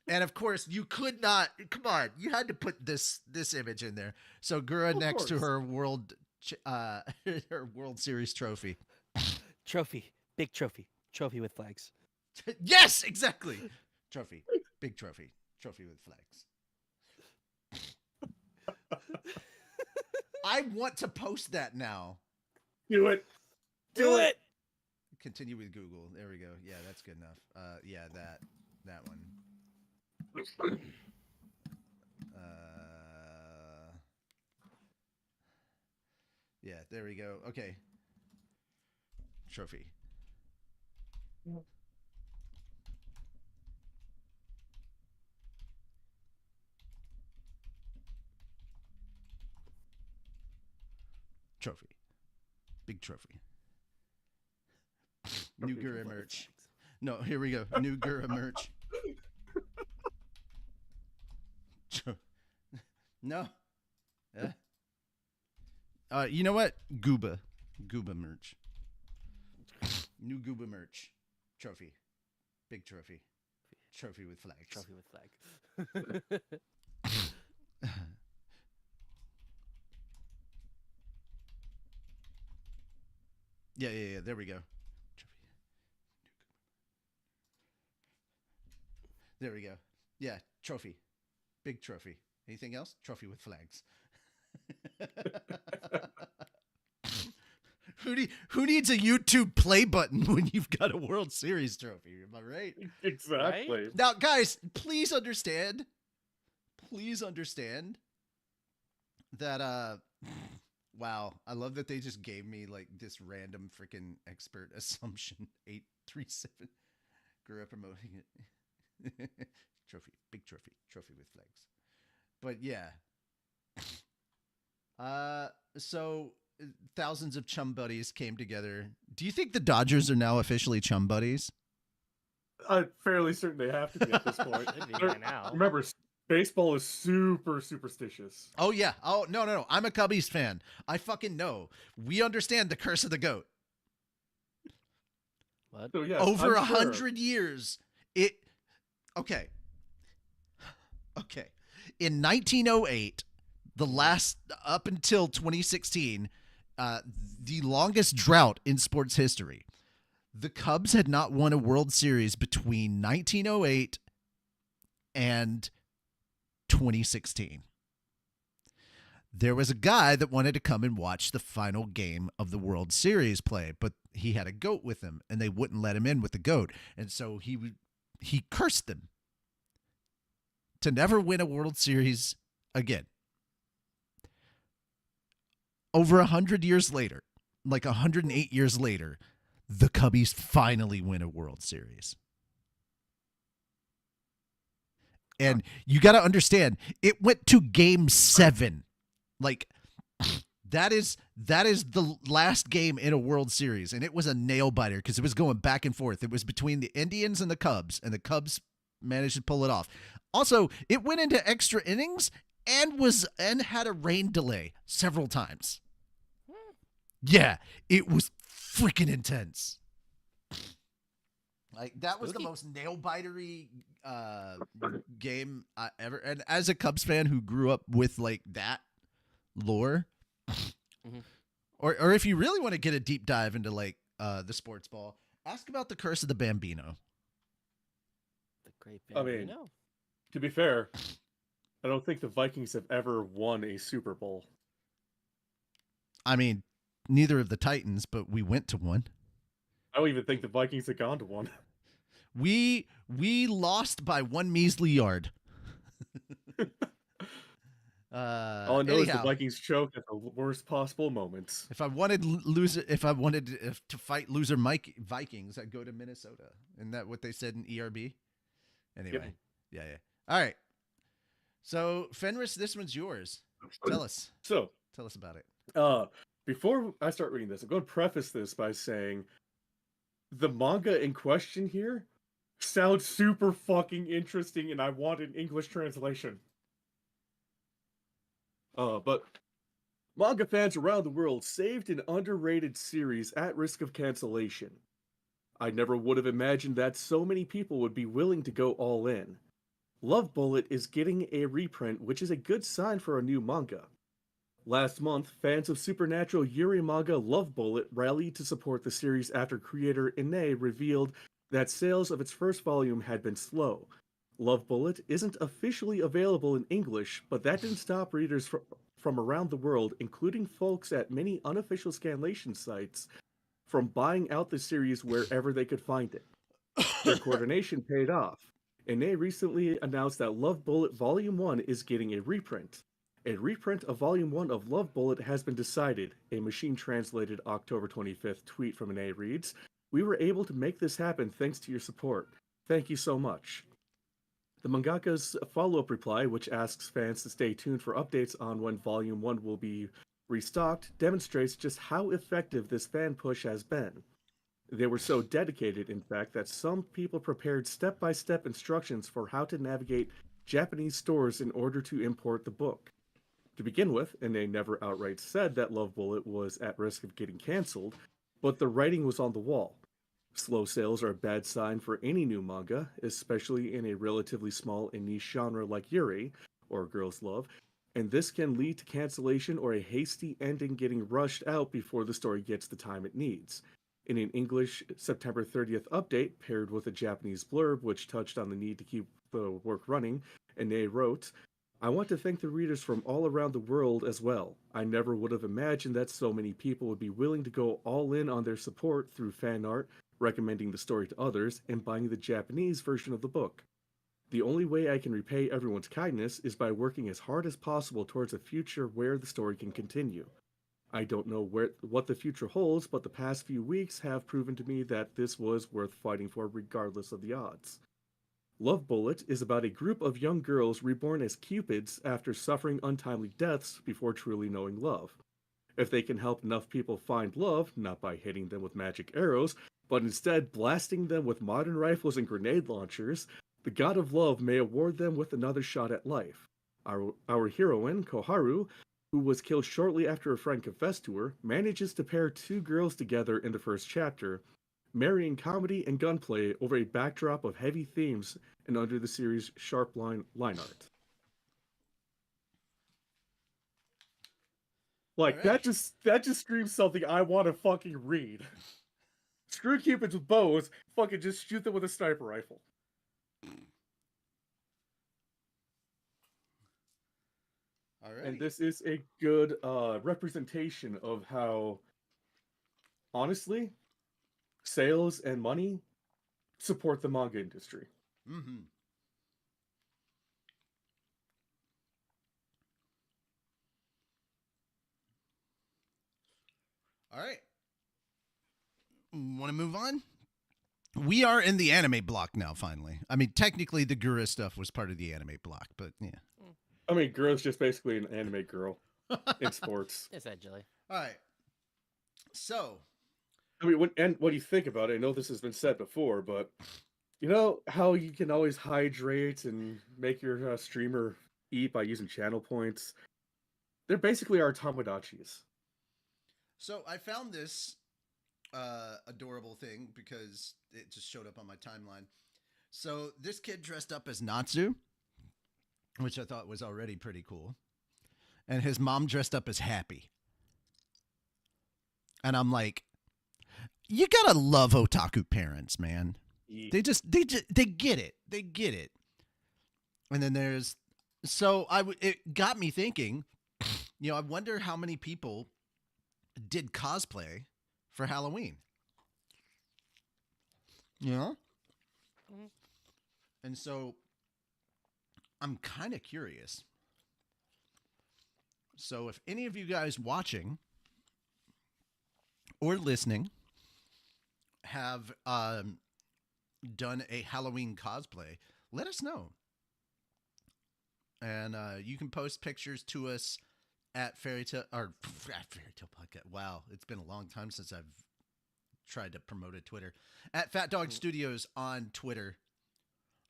And of course, you could not. Come on, you had to put this image in there. So Gura next to her World Series trophy. Big trophy with flags. Yes, exactly. Trophy, big trophy with flags. I want to post that now. Do it. Continue with Google. There we go. Yeah, that's good enough. Yeah, that one. Yeah, there we go. Okay. Trophy. Trophy. Big trophy. New Gura merch. No, here we go. New Gura merch. No. You know what? Gooba merch. New Gooba merch. Trophy. Big trophy. Trophy with flags. Trophy with flag. Yeah. There we go. There we go. Yeah, trophy. Big trophy. Anything else? Trophy with flags. Who needs a YouTube play button when you've got a World Series trophy? Am I right? Exactly. Right? Now, guys, please understand that wow, I love that they just gave me like this random freaking expert assumption 837. Grew up promoting it. Trophy, big trophy with flags. But yeah. So thousands of chum buddies came together. Do you think the Dodgers are now officially chum buddies? I'm fairly certain they have to be at this point. Now. Remember, baseball is super superstitious. Oh yeah. Oh no. I'm a Cubbies fan. I fucking know. We understand the curse of the goat. What? So yes, Over I'm sure. 100 years. Okay. In 1908, the last up until 2016, the longest drought in sports history. The Cubs had not won a World Series between 1908 and 2016. There was a guy that wanted to come and watch the final game of the World Series play, but he had a goat with him, and they wouldn't let him in with the goat. And so he cursed them to never win a World Series again. Over 100 years later, like 108 years later, the Cubbies finally win a World Series. And you got to understand, it went to Game 7. Like, that is the last game in a World Series, and it was a nail biter because it was going back and forth. It was between the Indians and the Cubs managed to pull it off. Also, it went into extra innings and had a rain delay several times. Yeah, it was freaking intense. Like, that was the most nail-bitery game I ever. And as a Cubs fan who grew up with like that lore, or if you really want to get a deep dive into like the sports ball, ask about the Curse of the Bambino. The Great Bambino. I mean, to be fair, I don't think the Vikings have ever won a Super Bowl. I mean, neither of the Titans, but we went to one. I don't even think the Vikings have gone to one. We lost by one measly yard. All I know is the Vikings choked at the worst possible moments. If I wanted to fight loser Vikings, I'd go to Minnesota. Isn't that what they said in ERB? Anyway, yeah. All right. So Fenris, this one's yours. Tell us about it. Before I start reading this, I'm going to preface this by saying the manga in question here sounds super fucking interesting, and I want an English translation. But manga fans around the world saved an underrated series at risk of cancellation. I never would have imagined that so many people would be willing to go all in. Love Bullet is getting a reprint, which is a good sign for a new manga. Last month, fans of supernatural Yuri manga Love Bullet rallied to support the series after creator Ine revealed that sales of its first volume had been slow. Love Bullet isn't officially available in English, but that didn't stop readers from around the world, including folks at many unofficial scanlation sites, from buying out the series wherever they could find it. Their coordination paid off. Ine recently announced that Love Bullet Volume 1 is getting a reprint. A reprint of Volume 1 of Love Bullet has been decided. A machine-translated October 25th tweet from Ine reads, "We were able to make this happen thanks to your support. Thank you so much." The mangaka's follow-up reply, which asks fans to stay tuned for updates on when Volume 1 will be restocked, demonstrates just how effective this fan push has been. They were so dedicated, in fact, that some people prepared step-by-step instructions for how to navigate Japanese stores in order to import the book. To begin with, and they never outright said that Love Bullet was at risk of getting cancelled, but the writing was on the wall. Slow sales are a bad sign for any new manga, especially in a relatively small and niche genre like Yuri, or Girls Love, and this can lead to cancellation or a hasty ending getting rushed out before the story gets the time it needs. In an English September 30th update, paired with a Japanese blurb which touched on the need to keep the work running, Ine wrote, "I want to thank the readers from all around the world as well. I never would have imagined that so many people would be willing to go all in on their support through fan art, recommending the story to others, and buying the Japanese version of the book. The only way I can repay everyone's kindness is by working as hard as possible towards a future where the story can continue. I don't know what the future holds, but the past few weeks have proven to me that this was worth fighting for regardless of the odds." Love Bullet is about a group of young girls reborn as Cupids after suffering untimely deaths before truly knowing love. If they can help enough people find love, not by hitting them with magic arrows, but instead blasting them with modern rifles and grenade launchers, the god of love may award them with another shot at life. Our heroine, Koharu, who was killed shortly after a friend confessed to her, manages to pair two girls together in the first chapter, marrying comedy and gunplay over a backdrop of heavy themes and under the series' sharp line art. Like right. that just screams something I want to fucking read. Screw Cupids with bows, fucking just shoot them with a sniper rifle. Alrighty. And this is a good representation of how, honestly, sales and money support the manga industry. Mm-hmm. All right. Want to move on? We are in the anime block now, finally. I mean, technically, the Gura stuff was part of the anime block, but yeah. I mean, Gura's just basically an anime girl in sports. Essentially. All right. So. I mean, what do you think about it? I know this has been said before, but you know how you can always hydrate and make your streamer eat by using channel points? They're basically our Tamagotchis. So I found this adorable thing because it just showed up on my timeline. So this kid dressed up as Natsu, which I thought was already pretty cool. And his mom dressed up as Happy. And I'm like, you gotta love otaku parents, man. Yeah. They get it. They get it. And then it got me thinking, I wonder how many people did cosplay for Halloween. Mm-hmm. And so I'm kind of curious. So if any of you guys watching or listening have done a Halloween cosplay, let us know. And you can post pictures to us at Fairy Tale Podcast. Wow, it's been a long time since I've tried to promote a Twitter. At Fat Dog Studios on Twitter,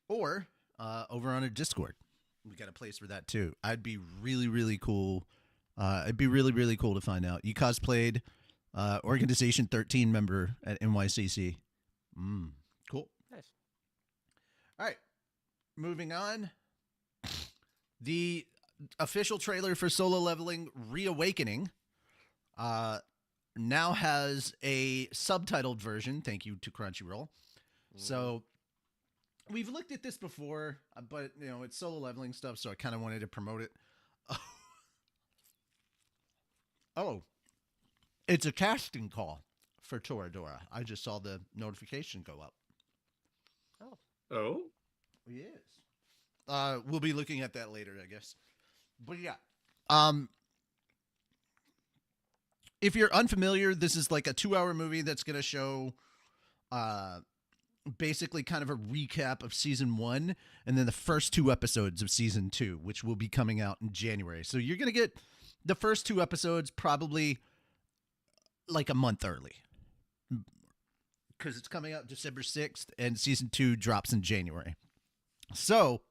or over on our Discord. We got a place for that too. I'd be really, really cool. It'd be really, really cool to find out. You cosplayed Organization 13 member at NYCC. Cool. Nice. All right. Moving on. The official trailer for Solo Leveling Reawakening now has a subtitled version. Thank you to Crunchyroll. So we've looked at this before, but it's Solo Leveling stuff, so I kind of wanted to promote it. Oh, it's a casting call for Toradora. I just saw the notification go up. Oh? Yes. We'll be looking at that later, I guess. But yeah. If you're unfamiliar, this is like a 2-hour movie that's going to show basically kind of a recap of season 1 and then the first 2 episodes of season 2, which will be coming out in January. So you're going to get the first 2 episodes probably like a month early because it's coming out December 6th and season 2 drops in January. So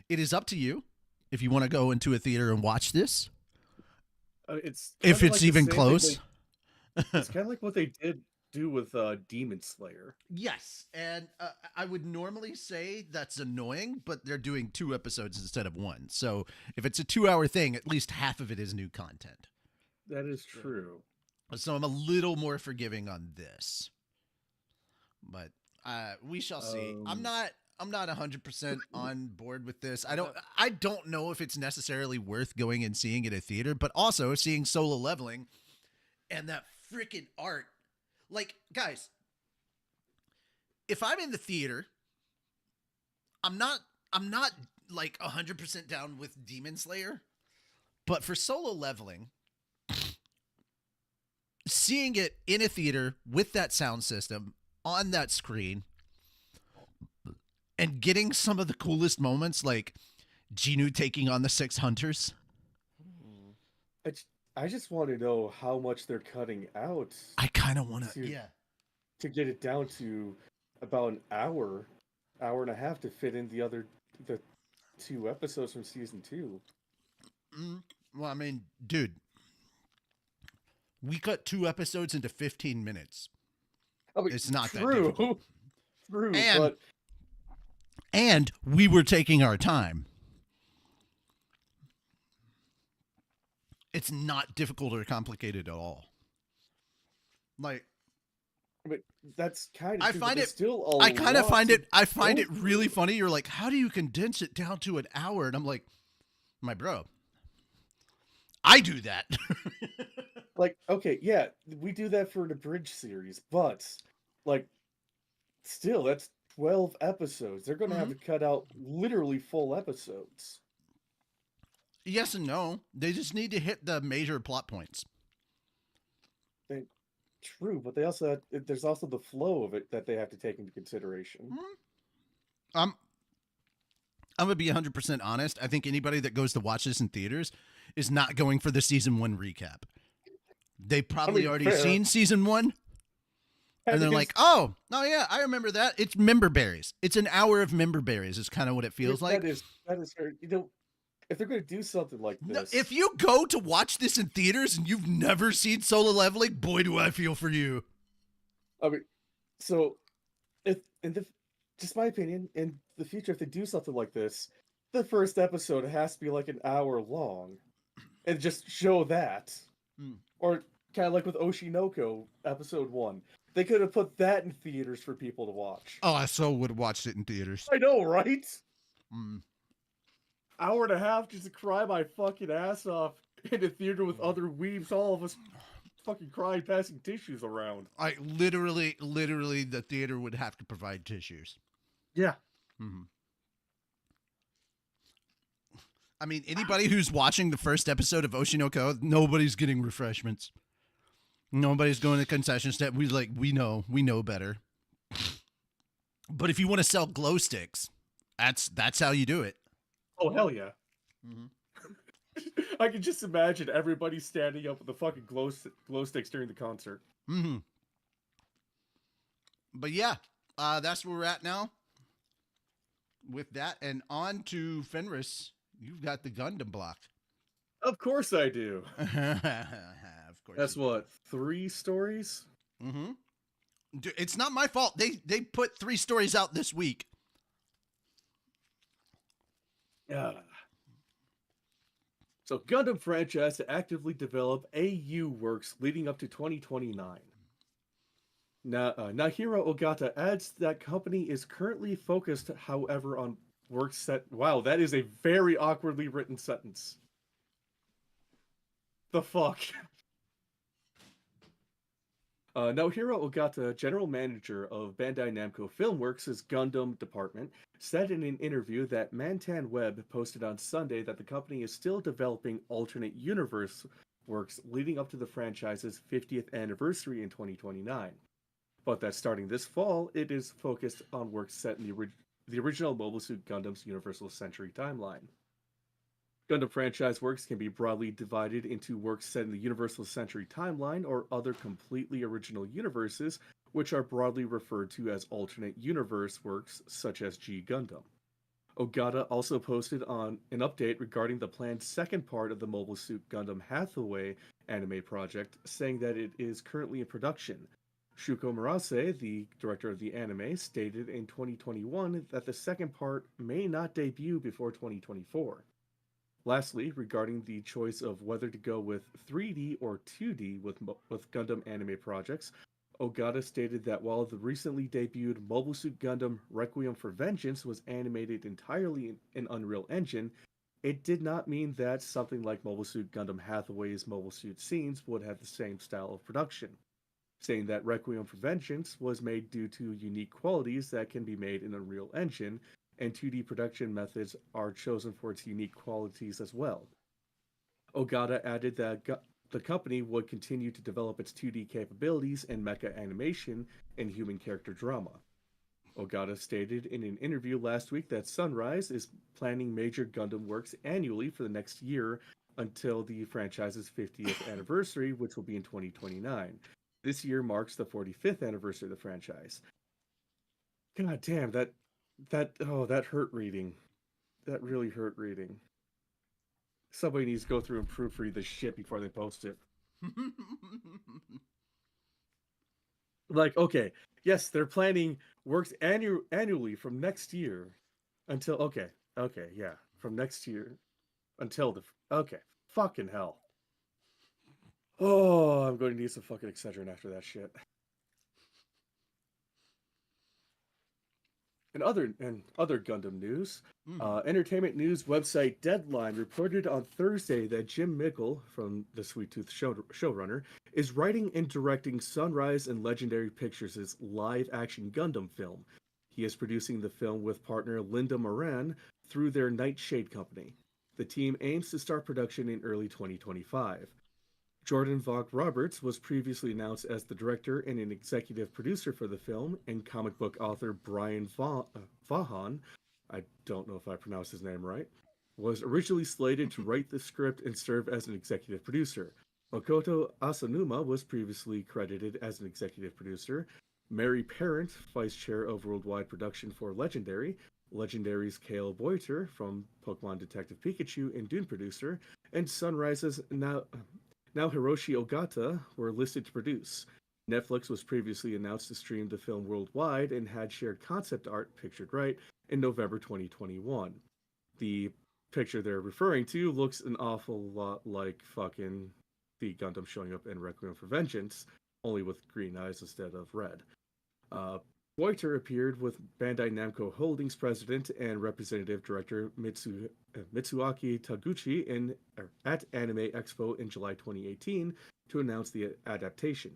it is up to you if you want to go into a theater and watch this. If it's like even close. It's kind of like what they did do with Demon Slayer. Yes, and I would normally say that's annoying, but they're doing 2 episodes instead of 1. So if it's a 2-hour thing, at least half of it is new content. That is true. So I'm a little more forgiving on this, but we shall see. I'm not 100% on board with this. I don't know if it's necessarily worth going and seeing in a theater, but also seeing Solo Leveling and that freaking art. Like, guys, if I'm in the theater, I'm not like 100% down with Demon Slayer, but for Solo Leveling, seeing it in a theater with that sound system on that screen and getting some of the coolest moments, like Ginu taking on the 6 hunters. I just want to know how much they're cutting out. I kind of want to, to get it down to about an hour and a half to fit in the 2 episodes from season 2. Well, I mean, dude, we cut 2 episodes into 15 minutes. I mean, It's not that true. difficult. True, And- but And we were taking our time. It's not difficult or complicated at all. Like, I mean, that's kind of I true, find but there's it- still a I kind of lot find to it. I find go it really through. funny. You're like, how do you condense it down to an hour? And I'm like, my bro, I do that. Like, okay, yeah, we do that for the Bridge series, but like, still, that's 12 episodes. They're gonna have to cut out literally full episodes. Yes and no. They just need to hit the major plot points. True, but they also there's also the flow of it that they have to take into consideration. I'm gonna be 100% honest. I think anybody that goes to watch this in theaters is not going for the season 1 recap. They've probably already fair. seen season 1, and they're Because- like, oh yeah, I remember that. It's member berries. It's an hour of member berries. Is kind of what it feels like. that is fair. You know, if they're going to do something like No, this, if you go to watch this in theaters and you've never seen Solo Leveling, boy, do I feel for you. I mean, so if just my opinion, in the future, if they do something like this, the first episode has to be like an hour long, and just show that, or kind of like with Oshinoko episode 1, they could have put that in theaters for people to watch. Oh, I so would have watched it in theaters. I know, right? Mm. Hour and a half just to cry my fucking ass off in a theater with other weebs, all of us fucking crying, passing tissues around. I literally, the theater would have to provide tissues. Yeah. Mm-hmm. I mean, anybody who's watching the first episode of Oshinoko, nobody's getting refreshments. Nobody's going to concession stand. We know better. But if you want to sell glow sticks, that's how you do it. Oh, hell yeah. I can just imagine everybody standing up with the fucking glow sticks during the concert. Mm-hmm. But yeah, that's where we're at now. With that, and on to Fenris. You've got the Gundam block. Of course I do. Of course. That's what, 3 stories? Mm-hmm. It's not my fault. They put 3 stories out this week. Yeah. So Gundam franchise to actively develop AU works leading up to 2029. Now, Nahiro Ogata adds that company is currently focused, however, on works set. Wow, that is a very awkwardly written sentence. The fuck? Naohiro Ogata, general manager of Bandai Namco Filmworks' Gundam department, said in an interview that Mantan Web posted on Sunday that the company is still developing alternate universe works leading up to the franchise's 50th anniversary in 2029, but that starting this fall, it is focused on works set in the original Mobile Suit Gundam's Universal Century timeline. Gundam franchise works can be broadly divided into works set in the Universal Century timeline or other completely original universes, which are broadly referred to as alternate universe works, such as G Gundam. Ogata also posted on an update regarding the planned second part of the Mobile Suit Gundam Hathaway anime project, saying that it is currently in production. Shuko Murase, the director of the anime, stated in 2021 that the second part may not debut before 2024. Lastly, regarding the choice of whether to go with 3D or 2D with Gundam anime projects, Ogata stated that while the recently debuted Mobile Suit Gundam Requiem for Vengeance was animated entirely in Unreal Engine, it did not mean that something like Mobile Suit Gundam Hathaway's mobile suit scenes would have the same style of production, saying that Requiem for Vengeance was made due to unique qualities that can be made in Unreal Engine, and 2D production methods are chosen for its unique qualities as well. Ogata added that the company would continue to develop its 2D capabilities in mecha animation and human character drama. Ogata stated in an interview last week that Sunrise is planning major Gundam works annually for the next year until the franchise's 50th anniversary, which will be in 2029. This year marks the 45th anniversary of the franchise. God damn, that hurt reading. That really hurt reading. Somebody needs to go through and proofread this shit before they post it. Like, okay, yes, they're planning works annually from next year until okay, yeah, from next year until the okay, fucking hell. Oh, I'm going to need some fucking Excedrin after that shit. In other Gundam news, entertainment news website Deadline reported on Thursday that Jim Mickle, from the Sweet Tooth showrunner, is writing and directing Sunrise and Legendary Pictures' live-action Gundam film. He is producing the film with partner Linda Moran through their Nightshade company. The team aims to start production in early 2025. Jordan Vogt Roberts was previously announced as the director and an executive producer for the film, and comic book author Brian Vaughan, I don't know if I pronounced his name right, was originally slated to write the script and serve as an executive producer. Makoto Asanuma was previously credited as an executive producer. Mary Parent, vice chair of worldwide production for Legendary, Legendary's Cale Boiter from Pokemon Detective Pikachu and Dune producer, and Sunrise's now Hiroshi Ogata were listed to produce. Netflix was previously announced to stream the film worldwide and had shared concept art, pictured right, in November 2021. The picture they're referring to looks an awful lot like fucking the Gundam showing up in Requiem for Vengeance, only with green eyes instead of red. Boiter appeared with Bandai Namco Holdings president and representative director Mitsuaki Taguchi at Anime Expo in July 2018 to announce the adaptation.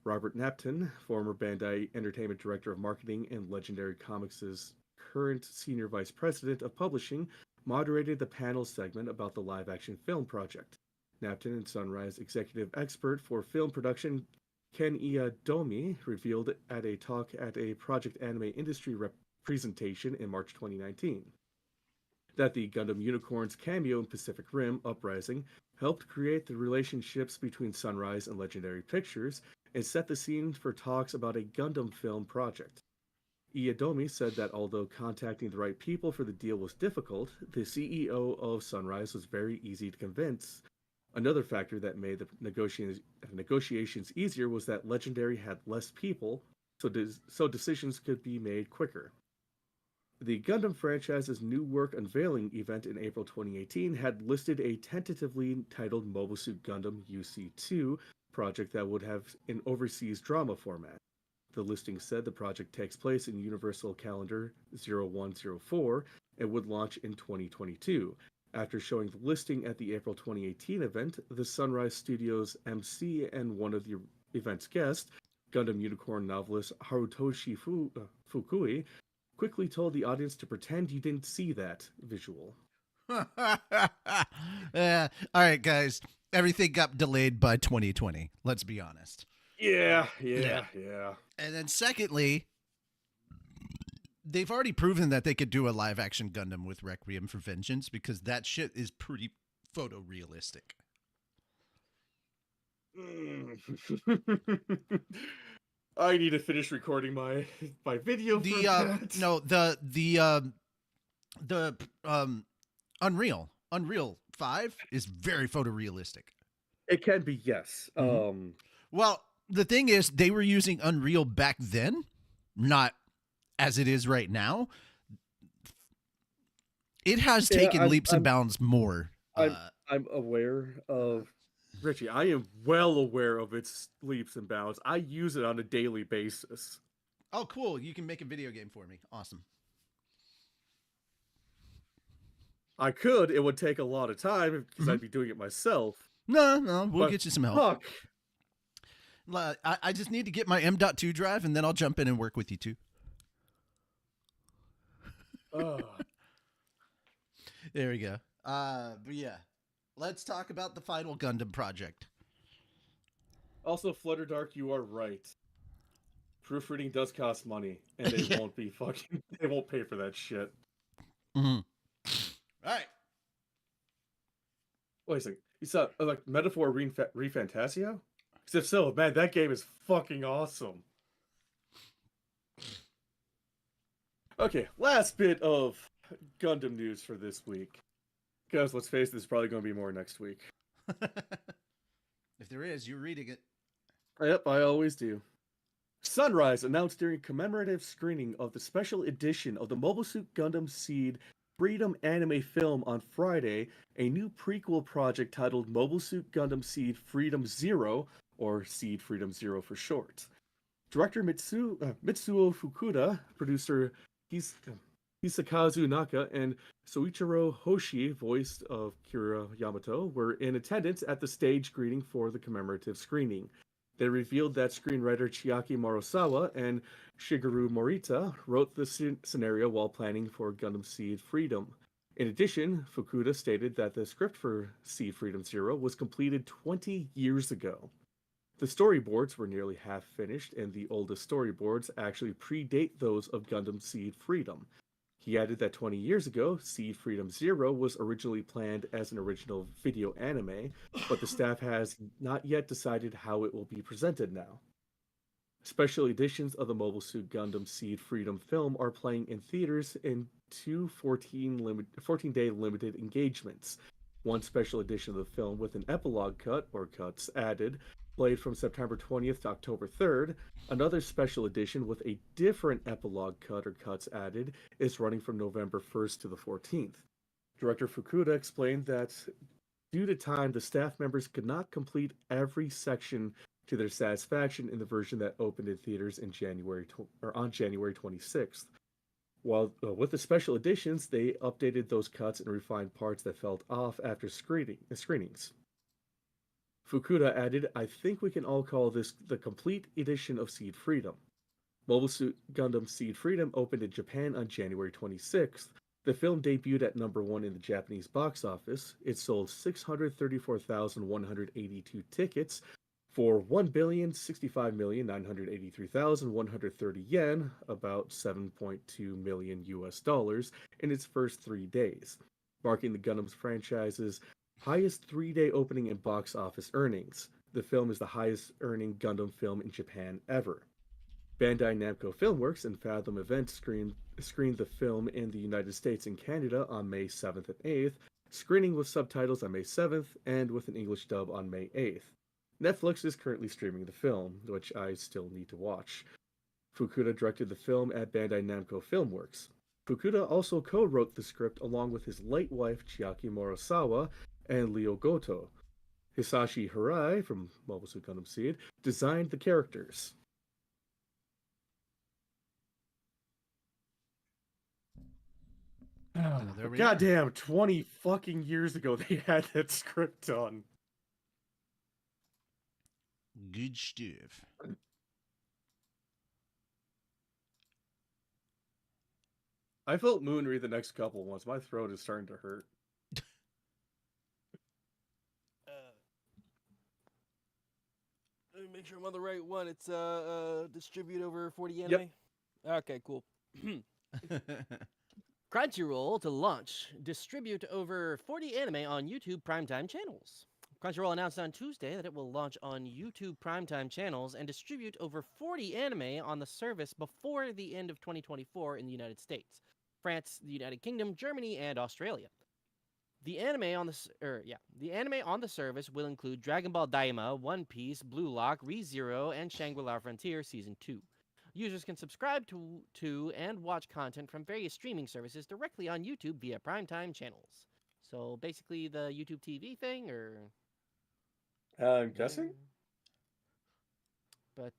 Robert Napton, former Bandai Entertainment Director of Marketing and Legendary Comics' current Senior Vice President of Publishing, moderated the panel segment about the live-action film project. Napton and Sunrise executive expert for film production Ken Iadomi revealed at a talk at a Project Anime Industry presentation in March 2019 that the Gundam Unicorn's cameo in Pacific Rim Uprising helped create the relationships between Sunrise and Legendary Pictures and set the scene for talks about a Gundam film project. Iadomi said that although contacting the right people for the deal was difficult, the CEO of Sunrise was very easy to convince. Another factor that made the negotiations easier was that Legendary had less people, so decisions could be made quicker. The Gundam franchise's new work unveiling event in April 2018 had listed a tentatively titled Mobile Suit Gundam UC2 project that would have an overseas drama format. The listing said the project takes place in Universal Calendar 0104 and would launch in 2022. After showing the listing at the April 2018 event, the Sunrise Studios MC and one of the event's guests, Gundam Unicorn novelist Harutoshi Fukui, quickly told the audience to pretend you didn't see that visual. Yeah. All right, guys. Everything got delayed by 2020. Let's be honest. Yeah. And then secondly, they've already proven that they could do a live action Gundam with Requiem for Vengeance because that shit is pretty photorealistic. I need to finish recording my video. The Unreal 5 is very photorealistic. It can be, yes. Mm-hmm. Well, the thing is, they were using Unreal back then, not as it is right now. It has taken leaps and bounds more. I'm aware of, Richie, I am well aware of its leaps and bounds. I use it on a daily basis. Oh, cool. You can make a video game for me. Awesome. I could. It would take a lot of time because I'd be doing it myself. No, we'll get you some help. Fuck. I just need to get my M.2 drive, and then I'll jump in and work with you too. There we go. But yeah, let's talk about the final Gundam project. Also, Flutter Dark, you are right. Proofreading does cost money, and they won't be fucking. They won't pay for that shit. Mm-hmm. All right. Wait a second. You saw like Metaphor Refantasio? Because if so, man, that game is fucking awesome. Okay, last bit of Gundam news for this week. Because let's face it, there's probably going to be more next week. If there is, you're reading it. Yep, I always do. Sunrise announced during commemorative screening of the special edition of the Mobile Suit Gundam Seed Freedom anime film on Friday a new prequel project titled Mobile Suit Gundam Seed Freedom Zero, or Seed Freedom Zero for short. Director Mitsuo Fukuda, producer Hisakazu Naka, and Soichiro Hoshi, voice of Kira Yamato, were in attendance at the stage greeting for the commemorative screening. They revealed that screenwriter Chiaki Morosawa and Shigeru Morita wrote the scenario while planning for Gundam Seed Freedom. In addition, Fukuda stated that the script for Seed Freedom Zero was completed 20 years ago. The storyboards were nearly half finished, and the oldest storyboards actually predate those of Gundam Seed Freedom. He added that 20 years ago, Seed Freedom Zero was originally planned as an original video anime, but the staff has not yet decided how it will be presented now. Special editions of the Mobile Suit Gundam Seed Freedom film are playing in theaters in two 14-day limited engagements. One special edition of the film with an epilogue cut, or cuts added, played from September 20th to October 3rd. Another special edition with a different epilogue cut or cuts added is running from November 1st to the 14th. Director Fukuda explained that due to time, the staff members could not complete every section to their satisfaction in the version that opened in theaters on January 26th. While with the special editions, they updated those cuts and refined parts that felt off after screenings. Fukuda added, "I think we can all call this the complete edition of Seed Freedom." Mobile Suit Gundam Seed Freedom opened in Japan on January 26th. The film debuted at #1 in the Japanese box office. It sold 634,182 tickets for 1,065,983,130 yen, about $7.2 million US, in its first 3 days, marking the Gundam franchise's highest 3-day opening and box office earnings. The film is the highest earning Gundam film in Japan ever. Bandai Namco Filmworks and Fathom Events screened the film in the United States and Canada on May 7th and 8th, screening with subtitles on May 7th and with an English dub on May 8th. Netflix is currently streaming the film, which I still need to watch. Fukuda directed the film at Bandai Namco Filmworks. Fukuda also co-wrote the script along with his late wife Chiaki Morosawa and Leo Goto. Hisashi Hirai, from Mobile Suit Gundam Seed, designed the characters. Goddamn, 20 fucking years ago they had that script done. Good stuff. I felt Moon read the next couple once. My throat is starting to hurt. Let me make sure I'm on the right one. It's distribute over 40 anime. Yep. Okay, cool. Crunchyroll to launch distribute over 40 anime on YouTube primetime channels. Crunchyroll announced on Tuesday that it will launch on YouTube primetime channels and distribute over 40 anime on the service before the end of 2024 in the United States, France, the United Kingdom, Germany, and Australia. The anime on the service will include Dragon Ball Daima, One Piece, Blue Lock, ReZero, and Shangri-La Frontier Season 2. Users can subscribe to and watch content from various streaming services directly on YouTube via primetime channels. So basically the YouTube TV thing, or... I'm guessing? But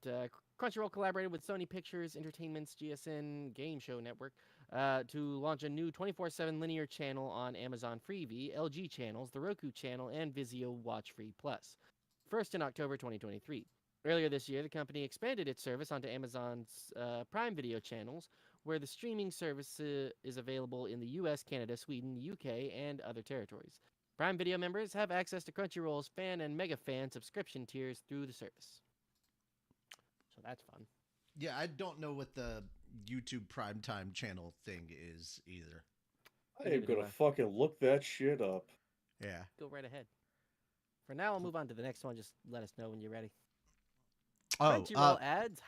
Crunchyroll collaborated with Sony Pictures Entertainment's GSN Game Show Network to launch a new 24/7 linear channel on Amazon Freevee, LG Channels, the Roku Channel, and Vizio Watch Free Plus. First in October 2023. Earlier this year, the company expanded its service onto Amazon's Prime Video channels, where the streaming service is available in the US, Canada, Sweden, UK, and other territories. Prime Video members have access to Crunchyroll's fan and mega fan subscription tiers through the service. So that's fun. Yeah, I don't know what the YouTube primetime channel thing is either. I am gonna fucking look that shit up. Yeah. Go right ahead. For now, I'll move on to the next one. Just let us know when you're ready. Oh, Crunchyroll ads.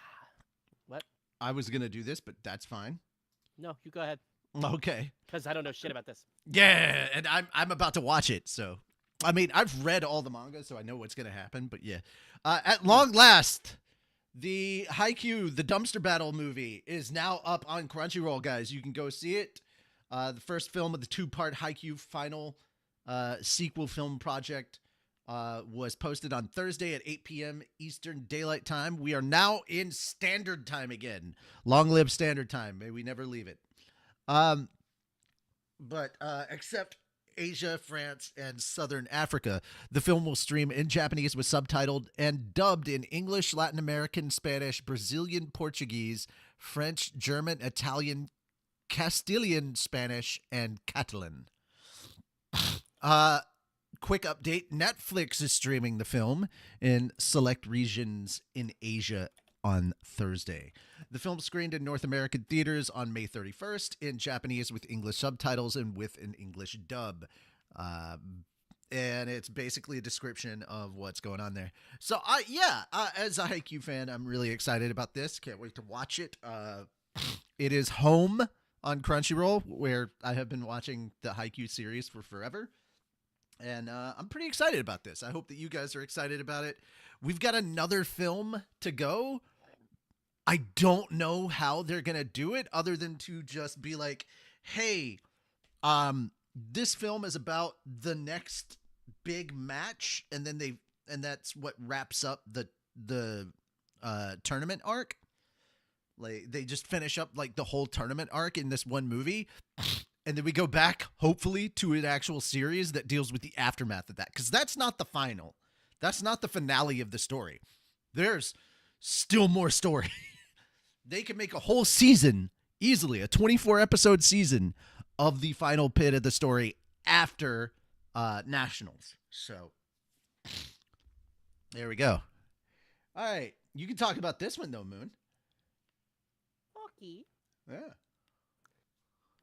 What? I was gonna do this, but that's fine. No, you go ahead. Okay. Because I don't know shit about this. Yeah, and I'm about to watch it, so I mean I've read all the manga, so I know what's gonna happen. But yeah, at long last, The Haikyuu, the dumpster battle movie, is now up on Crunchyroll, guys. You can go see it. The first film of the 2-part Haikyuu final sequel film project was posted on Thursday at 8 p.m. Eastern Daylight Time. We are now in Standard Time again. Long live Standard Time. May we never leave it. But except Asia, France, and Southern Africa, the film will stream in Japanese with subtitled and dubbed in English, Latin American, Spanish, Brazilian, Portuguese, French, German, Italian, Castilian, Spanish, and Catalan. Quick update, Netflix is streaming the film in select regions in Asia on Thursday. The film screened in North American theaters on May 31st in Japanese with English subtitles and with an English dub. And it's basically a description of what's going on there. So, as a Haikyuu fan, I'm really excited about this. Can't wait to watch it. It is home on Crunchyroll, where I have been watching the Haikyuu series for forever. And I'm pretty excited about this. I hope that you guys are excited about it. We've got another film to go. I don't know how they're going to do it other than to just be like, hey, this film is about the next big match. And then that's what wraps up the tournament arc. Like they just finish up like the whole tournament arc in this one movie. And then we go back, hopefully, to an actual series that deals with the aftermath of that. Because that's not the final. That's not the finale of the story. There's still more story. They can make a whole season, easily, a 24-episode season of the final pit of the story after Nationals. So, there we go. All right. You can talk about this one, though, Moon. Okay. Yeah.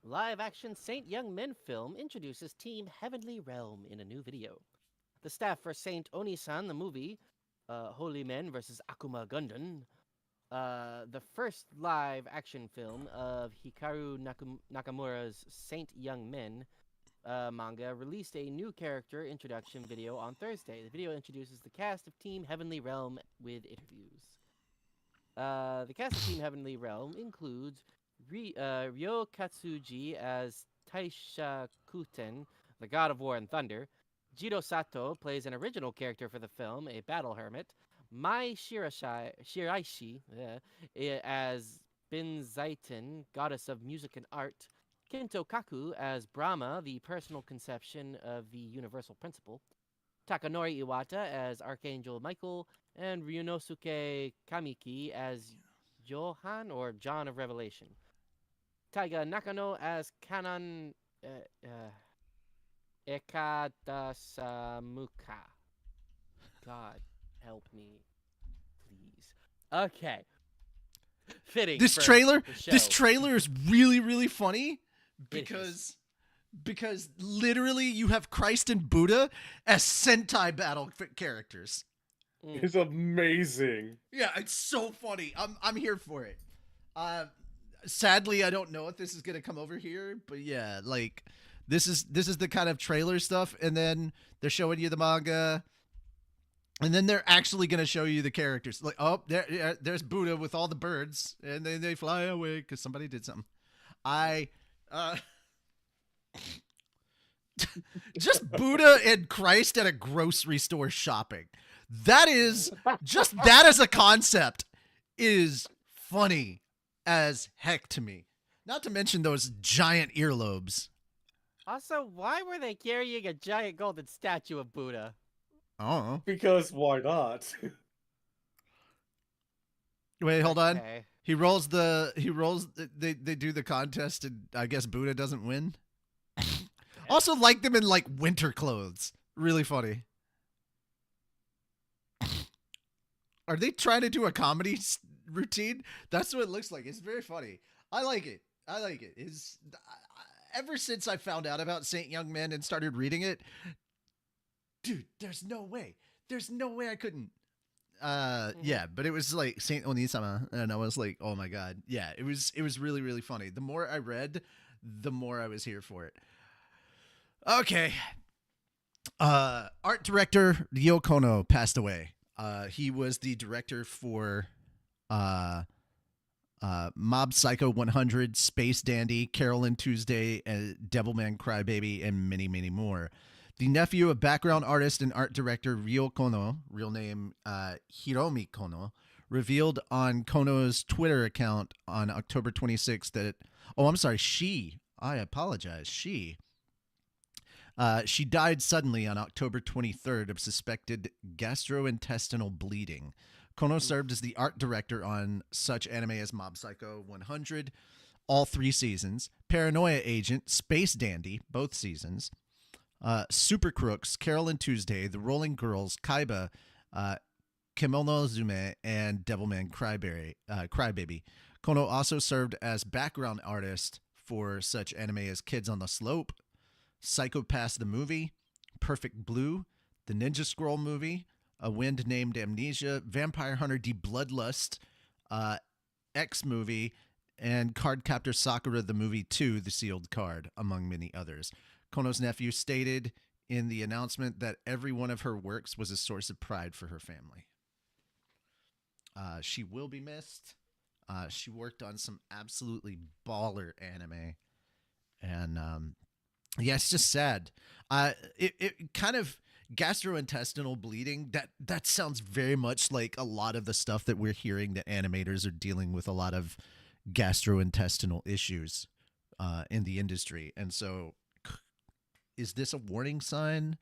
Live-action Saint Young Men film introduces Team Heavenly Realm in a new video. The staff for Saint Onisan, the movie, Holy Men vs. Akuma Gundam, the first live-action film of Hikaru Nakamura's Saint Young Men manga, released a new character introduction video on Thursday. The video introduces the cast of Team Heavenly Realm with interviews. The cast of Team Heavenly Realm includes Ryo Katsuji as Taisha Kuten, the god of war and thunder. Jiro Sato plays an original character for the film, a battle hermit. Mai Shiraishi as Bin Zaiten, goddess of music and art. Kento Kaku as Brahma, the personal conception of the universal principle. Takanori Iwata as Archangel Michael. And Ryunosuke Kamiki as Johan, or John of Revelation. Taiga Nakano as Kanan Ekadasamuka. God help me, please. Okay. Fitting. This trailer is really, really funny because literally you have Christ and Buddha as Sentai battle characters. It's amazing. Yeah, it's so funny. I'm here for it. Sadly, I don't know if this is gonna come over here, but yeah, like this is the kind of trailer stuff, and then they're showing you the manga, and then they're actually gonna show you the characters. Like, oh, there's Buddha with all the birds, and then they fly away because somebody did something. Just Buddha and Christ at a grocery store shopping. That is just that as a concept is funny as heck to me. Not to mention those giant earlobes. Also, why were they carrying a giant golden statue of Buddha? Oh. Because why not? Wait, hold on. Okay. They do the contest and I guess Buddha doesn't win. Also like them in like winter clothes. Really funny. Are they trying to do a comedy routine? That's what it looks like. It's very funny. I like it. Ever since I found out about Saint Young Men and started reading it, dude, there's no way I couldn't. Yeah, but it was like Saint Onisama, and I was like, oh my god, yeah, it was really, really funny. The more I read, the more I was here for it. Okay. Art director Ryo Kono passed away. He was the director for uh, Mob Psycho 100, Space Dandy, Carolyn Tuesday, Devilman Crybaby, and many, many more. The nephew of background artist and art director Ryo Kono, real name Hiromi Kono, revealed on Kono's Twitter account on October 26th that, I apologize, she died suddenly on October 23rd of suspected gastrointestinal bleeding. Kono served as the art director on such anime as Mob Psycho 100, all 3 seasons, Paranoia Agent, Space Dandy, both seasons, Super Crooks, Carolyn Tuesday, The Rolling Girls, Kaiba, Kimono Zume, and Devilman Crybaby. Kono also served as background artist for such anime as Kids on the Slope, Psychopaths the Movie, Perfect Blue, The Ninja Scroll Movie, A Wind Named Amnesia, Vampire Hunter D Bloodlust, X Movie, and Cardcaptor Sakura the Movie 2, The Sealed Card, among many others. Kono's nephew stated in the announcement that every one of her works was a source of pride for her family. She will be missed. She worked on some absolutely baller anime. And yeah, it's just sad. It kind of gastrointestinal bleeding. That sounds very much like a lot of the stuff that we're hearing that animators are dealing with, a lot of gastrointestinal issues in the industry. And so, is this a warning sign?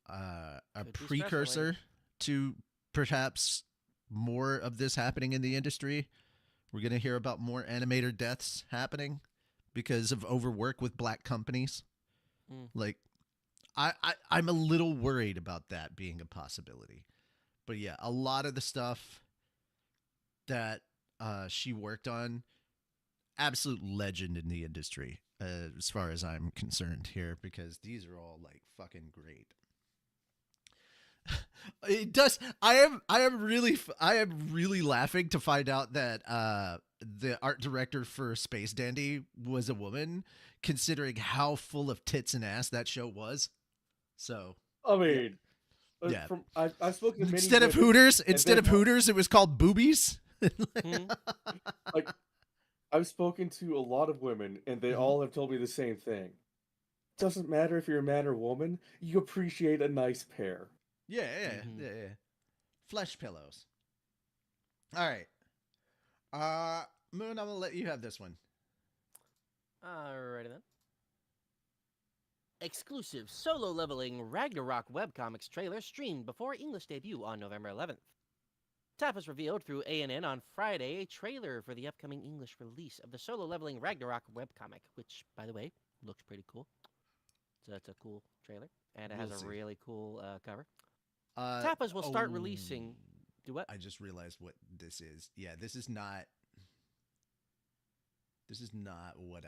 A precursor to perhaps more of this happening in the industry? We're going to hear about more animator deaths happening because of overwork with black companies. Like, I'm a little worried about that being a possibility. But yeah, a lot of the stuff that she worked on, absolute legend in the industry, as far as I'm concerned here, because these are all like fucking great. It does. I am really laughing to find out that the art director for Space Dandy was a woman, considering how full of tits and ass that show was. So I mean, yeah. I've spoken to many Instead of Hooters, it was called Boobies. Like, I've spoken to a lot of women, and they all have told me the same thing. Doesn't matter if you're a man or woman, you appreciate a nice pair. Yeah. Flesh pillows. All right. Moon, I'm gonna let you have this one. Alrighty then. Exclusive Solo Leveling Ragnarok webcomics trailer streamed before English debut on November 11th. Tapas revealed through ANN on Friday a trailer for the upcoming English release of the Solo Leveling Ragnarok webcomic, which, by the way, looks pretty cool. So that's a cool trailer, and it has a really cool cover. Tapas will start releasing... Do what? I just realized what this is. Yeah, this is not what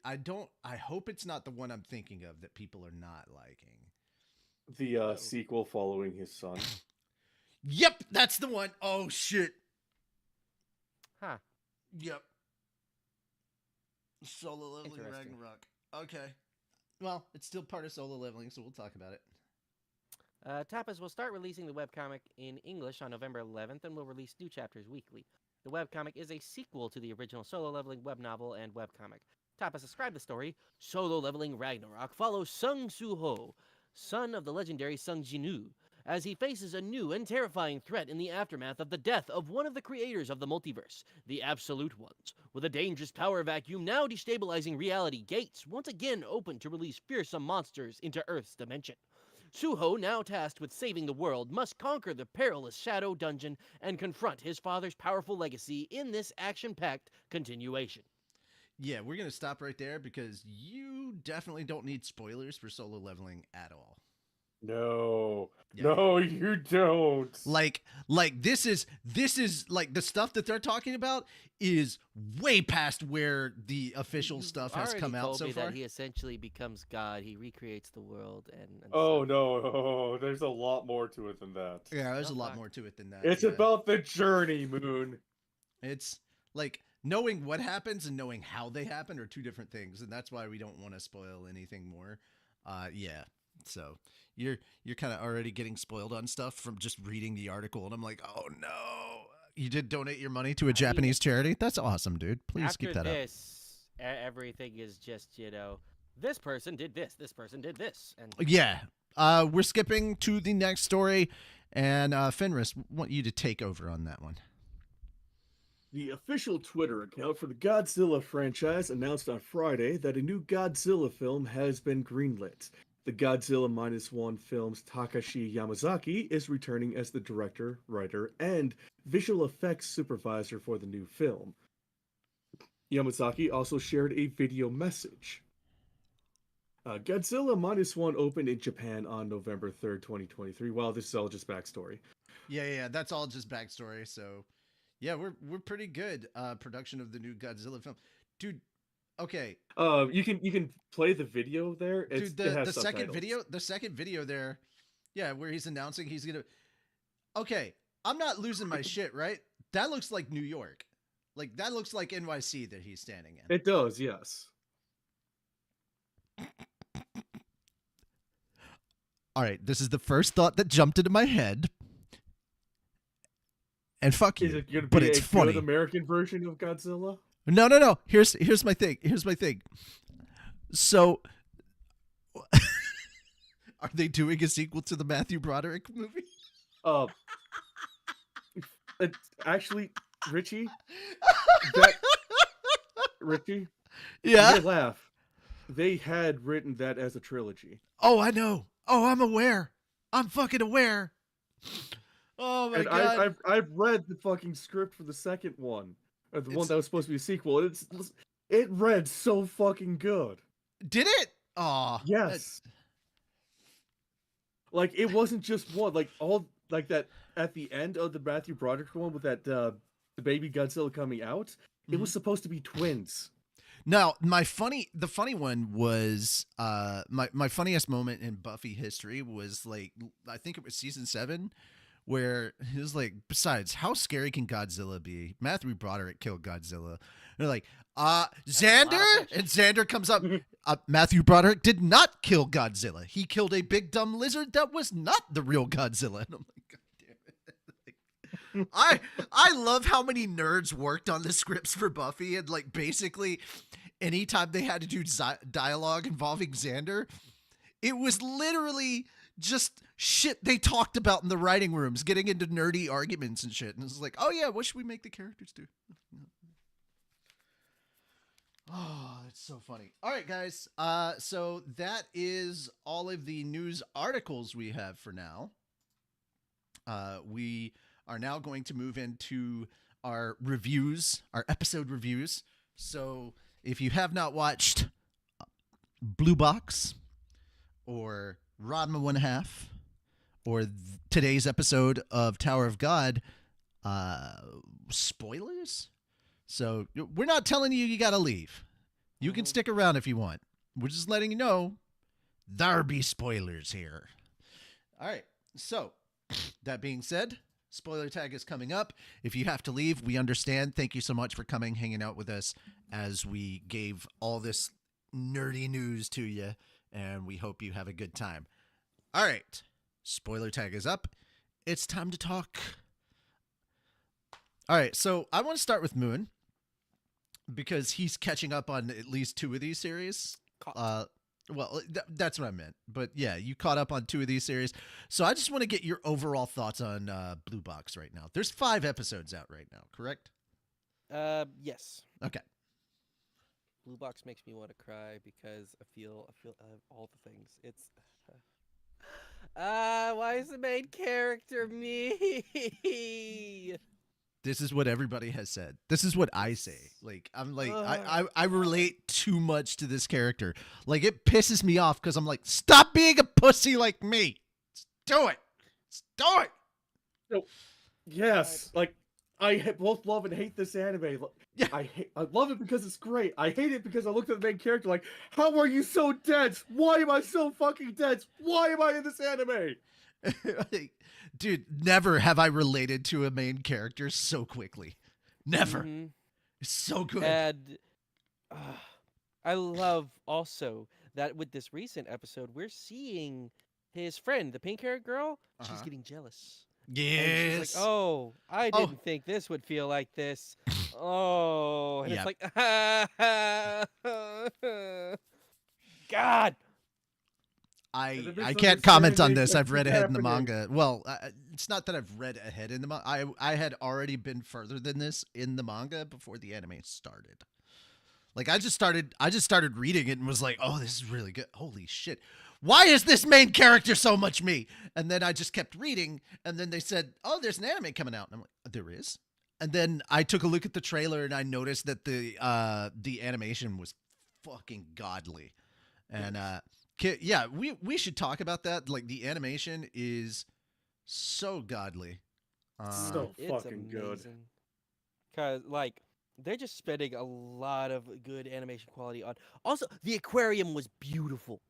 I hope it's not the one I'm thinking of that people are not liking. The sequel following his son. Yep, that's the one. Oh shit. Huh. Yep. Solo Leveling Ragnarok. Okay. Well, it's still part of Solo Leveling, so we'll talk about it. Tapas will start releasing the webcomic in English on November 11th and will release new chapters weekly. The webcomic is a sequel to the original Solo Leveling web novel and webcomic. Tapas described the story. Solo Leveling Ragnarok follows Sung Soo-ho, son of the legendary Sung Jin-woo, as he faces a new and terrifying threat in the aftermath of the death of one of the creators of the multiverse, the Absolute Ones, with a dangerous power vacuum now destabilizing reality. Gates once again open to release fearsome monsters into Earth's dimension. Suho, now tasked with saving the world, must conquer the perilous Shadow Dungeon and confront his father's powerful legacy in this action-packed continuation. Yeah, we're going to stop right there because you definitely don't need spoilers for Solo Leveling at all. No, no, you don't. Like this is like the stuff that they're talking about is way past where the official stuff has come out so far. That he essentially becomes God. He recreates the world, and oh no, there's a lot more to it than that. Yeah, there's a lot more to it than that. It's about the journey, Moon. It's like knowing what happens and knowing how they happen are two different things, and that's why we don't want to spoil anything more. Yeah. So you're kind of already getting spoiled on stuff from just reading the article, and I'm like, oh no, You did donate your money to a Japanese charity? That's awesome, dude. Please keep that up. After this, everything is just, this person did this, this person did this. And yeah. We're skipping to the next story, and Fenris, want you to take over on that one. The official Twitter account for the Godzilla franchise announced on Friday that a new Godzilla film has been greenlit. The Godzilla -1 film's Takashi Yamazaki is returning as the director, writer, and visual effects supervisor for the new film. Yamazaki also shared a video message. Godzilla -1 opened in Japan on November 3rd, 2023. Well, this is all just backstory. Yeah, that's all just backstory. So, yeah, we're pretty good. Production of the new Godzilla film, dude. Okay. You can play the video there. Dude, the second video there, yeah, where he's announcing he's gonna. Okay, I'm not losing my shit, right? That looks like New York, like that looks like NYC that he's standing in. It does, yes. All right, this is the first thought that jumped into my head. And fuck you, is it gonna be but it's a funny. Good American version of Godzilla? No. Here's my thing. So, are they doing a sequel to the Matthew Broderick movie? Actually, Richie. Richie. Yeah. They laugh. They had written that as a trilogy. Oh, I know. Oh, I'm aware. I'm fucking aware. Oh my god. I've read the fucking script for the second one. Or the one that was supposed to be a sequel. It read so fucking good. Did it? Oh. Yes. Like, it wasn't just one. Like, all, like, that, at the end of the Matthew Broderick one with that, the baby Godzilla coming out, it was supposed to be twins. Now, the funny one was, my funniest moment in Buffy history was, like, I think it was season 7, where he was like, besides, how scary can Godzilla be? Matthew Broderick killed Godzilla. And they're like, Xander? And Xander comes up, Matthew Broderick did not kill Godzilla. He killed a big dumb lizard that was not the real Godzilla. And I'm like, God damn it. I love how many nerds worked on the scripts for Buffy, and like basically anytime they had to do dialogue involving Xander, it was literally just shit they talked about in the writing rooms, getting into nerdy arguments and shit. And it's like, oh yeah, what should we make the characters do? Oh, it's so funny. All right, guys. So that is all of the news articles we have for now. We are now going to move into our reviews, our episode reviews. So if you have not watched Blue Box or Ranma 1/2 or today's episode of Tower of God, spoilers. So we're not telling you gotta leave. You can stick around if you want. We're just letting you know there be spoilers here. All right. So that being said, spoiler tag is coming up. If you have to leave, we understand. Thank you so much for coming, hanging out with us as we gave all this nerdy news to you, and we hope you have a good time. All right. Spoiler tag is up. It's time to talk. All right. So I want to start with Moon because he's catching up on at least 2 of these series. Well, that's what I meant. But yeah, you caught up on 2 of these series. So I just want to get your overall thoughts on Blue Box right now. There's 5 episodes out right now, correct? Yes. Okay. Blue Box makes me want to cry because I feel all the things. It's why is the main character me? This is what everybody has said. This is what I say. Like, I'm like, I relate too much to this character. Like, it pisses me off because I'm like, stop being a pussy like me. Just do it. Just do it. So, yes, like, I both love and hate this anime. Yeah. I love it because it's great. I hate it because I looked at the main character like, how are you so dense? Why am I so fucking dense? Why am I in this anime? Dude, never have I related to a main character so quickly. Never. Mm-hmm. It's so good. And I love also that with this recent episode, we're seeing his friend, the pink-haired girl. She's getting jealous. And she's like, oh, I didn't think this would feel like this. Oh, and it's like, God. I can't comment on this. I've read ahead in the manga. Well, it's not that I've read ahead in the manga. I had already been further than this in the manga before the anime started. Like I just started reading it and was like, oh, this is really good. Holy shit. Why is this main character so much me? And then I just kept reading, and then they said, oh, there's an anime coming out. And I'm like, there is? And then I took a look at the trailer and I noticed that the animation was fucking godly. And yeah, we should talk about that. Like the animation is so godly. So fucking good. Cause like they're just spending a lot of good animation quality on. Also, the aquarium was beautiful.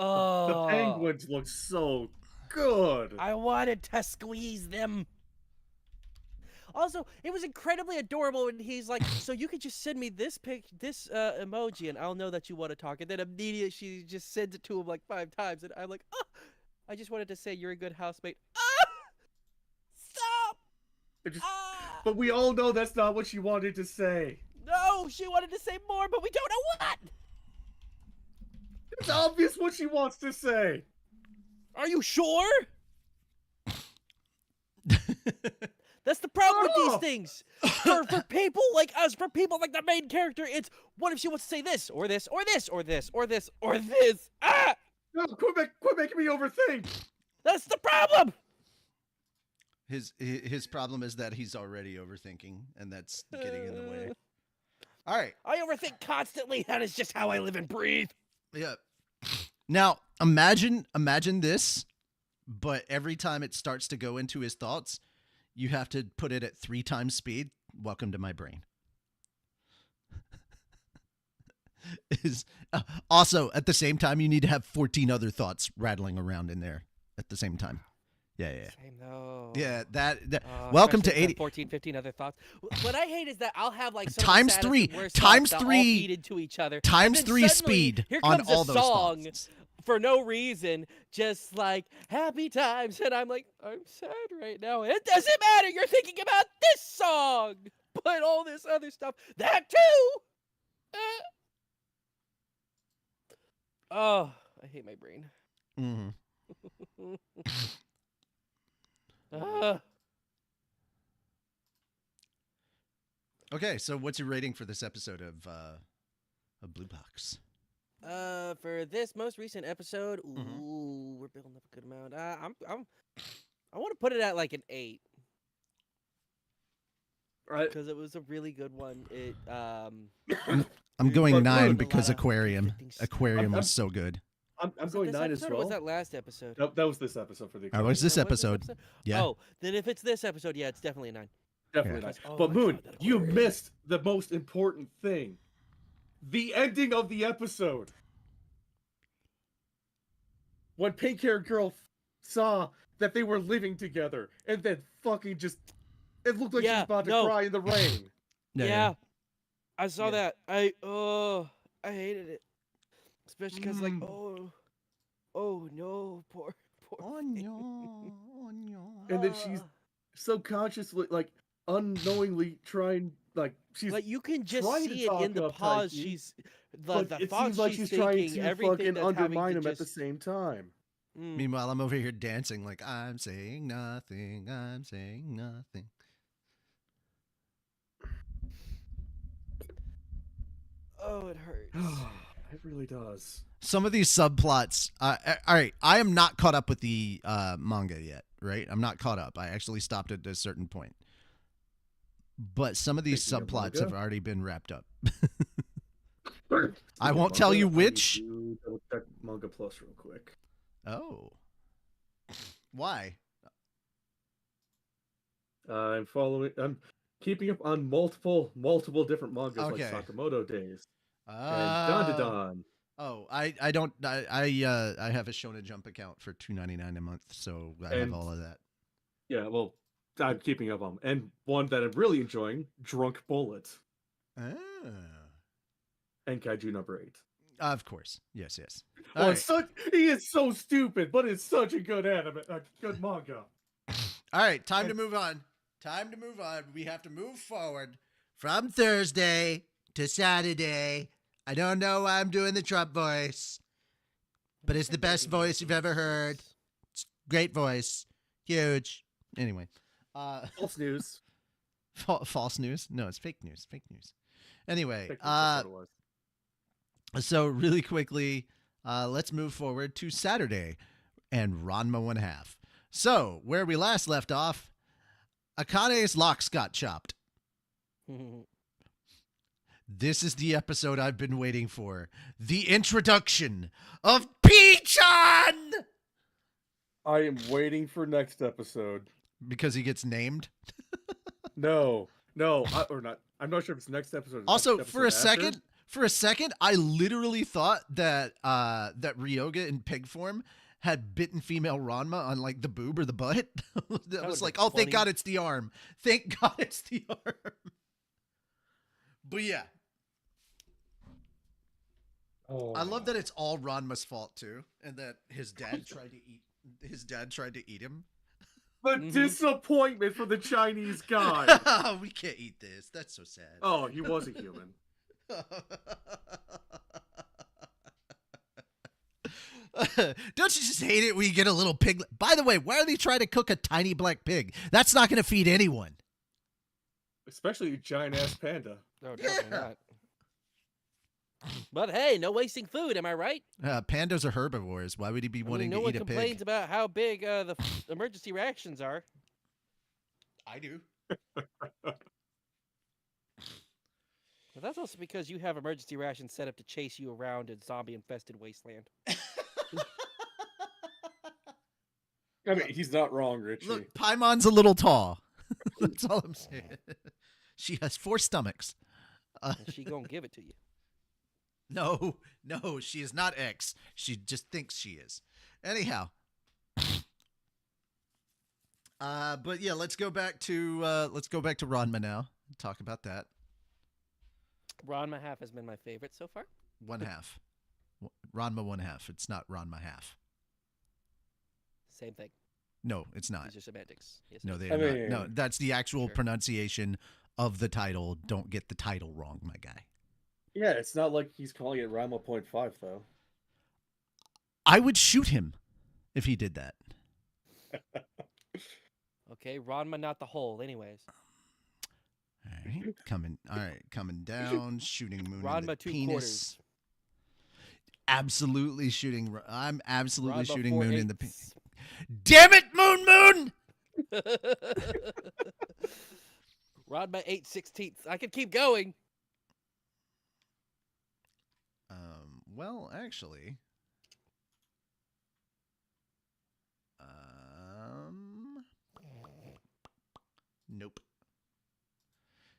Oh, the penguins look so good. I wanted to squeeze them. Also, it was incredibly adorable when he's like, so you could just send me this emoji and I'll know that you want to talk. And then immediately she just sends it to him like 5 times. And I'm like, oh, I just wanted to say you're a good housemate. Stop! But we all know that's not what she wanted to say. No, she wanted to say more, but we don't know what. It's obvious what she wants to say. Are you sure? That's the problem with these things. For people like us, for people like the main character, it's what if she wants to say this, or this, or this, or this, or this, or this? Ah! No, quit making me overthink. That's the problem. His problem is that he's already overthinking, and that's getting in the way. All right. I overthink constantly. That is just how I live and breathe. Yeah. Now, imagine this, but every time it starts to go into his thoughts, you have to put it at 3 times speed. Welcome to my brain. Also, at the same time, you need to have 14 other thoughts rattling around in there at the same time. Yeah. Same though. Yeah, welcome to 80. 14, 15 other thoughts. What I hate is that I'll have like some times 3 all feed into each other. Times 3 speed here on comes all a those song thoughts. For no reason, just like happy times, and I'm like, I'm sad right now. It doesn't matter. You're thinking about this song, but all this other stuff, that too. Oh, I hate my brain. Mm-hmm. Okay, so what's your rating for this episode of Blue Box? For this most recent episode, we're building up a good amount. I want to put it at like an 8. Right. Because it was a really good one. It I'm going 9 because Aquarium was so good. I'm going 9 as well. Or was that last episode? Nope, that was this episode for the. Oh, was this episode? Yeah. Oh, then if it's this episode, yeah, it's definitely a 9. Definitely 9. Oh But Moon, God, you missed the most important thing. The ending of the episode. When pink haired girl saw that they were living together, and then fucking just, it looked like she was about to cry in the rain. Yeah. I saw that. I hated it, especially because like oh no, poor. Oh no. And then she's subconsciously, like unknowingly trying, like she's like you can just trying see to it in the talk pause. Tyche, She's but the it thoughts seems like she's trying to everything fucking undermine him at the same time. Meanwhile, I'm over here dancing like I'm saying nothing. I'm saying nothing. Oh, it hurts. It really does. Some of these subplots. All right, I am not caught up with the manga yet. Right, I'm not caught up. I actually stopped at a certain point. But some of these subplots have already been wrapped up. I won't tell you which. Double check Manga Plus real quick. Oh. Why? I'm keeping up on multiple different mangas like Sakamoto Days and Dandadan. Oh, I don't. I have a Shonen Jump account for $2.99 a month, so I have all of that. Yeah, well, I'm keeping up on, and one that I'm really enjoying, Drunk Bullet. Ah. And Kaiju number 8. Of course, yes. He is so stupid, but it's such a good anime, good manga. All right, time to move on. Time to move on. We have to move forward from Thursday to Saturday. I don't know why I'm doing the Trump voice, but it's the best voice you've ever heard. It's great voice. Huge. Anyway. False news. False news? No, it's fake news. Fake news. Anyway, Fake news, that's what it was. so really quickly, let's move forward to Saturday and Ranma 1/2. So, where we last left off, Akane's locks got chopped. This is the episode I've been waiting for. The introduction of P-chan! I am waiting for next episode. Because he gets named? No, or not. I'm not sure if it's next episode. Or Also, next for a episode second, I literally thought that that Ryoga in pig form had bitten female Ranma on like the boob or the butt. I was like, oh, thank God it's the arm. Thank God it's the arm. But yeah. Oh. I love that it's all Ranma's fault too, and that his dad tried to eat him. The disappointment for the Chinese guy. We can't eat this. That's so sad. Oh, he was a human. Don't you just hate it when you get a little pig? By the way, why are they trying to cook a tiny black pig? That's not going to feed anyone. Especially a giant ass panda. No, definitely not. But hey, no wasting food, am I right? Pandas are herbivores. Why would he be wanting no to one eat a complains pig? about how big the emergency reactions are. I do. But that's also because you have emergency rations set up to chase you around a zombie-infested wasteland. I mean, he's not wrong, Richie. Look, Paimon's a little tall. That's all I'm saying. She has 4 stomachs. And she gonna give it to you. No, she is not X. She just thinks she is. Anyhow. But yeah, let's go back to Ranma now and talk about that. Ranma half has been my favorite so far. 1/2. Ranma 1/2. It's not Ranma half. Same thing. No, it's not. These are semantics. Yes, No, it is. they are not. No, that's the actual Sure. pronunciation of the title. Don't get the title wrong, my guy. Yeah, it's not like he's calling it Ranma 0.5, though. I would shoot him if he did that. Okay, Ranma, not the whole. Anyways, All right, coming down, shooting Moon in the Ranma 2 penis. quarters. Absolutely shooting. I'm absolutely Ranma shooting 4 Moon in the eighths. penis. Damn it, Moon! Ranma 8/16. I could keep going. Well, actually, nope.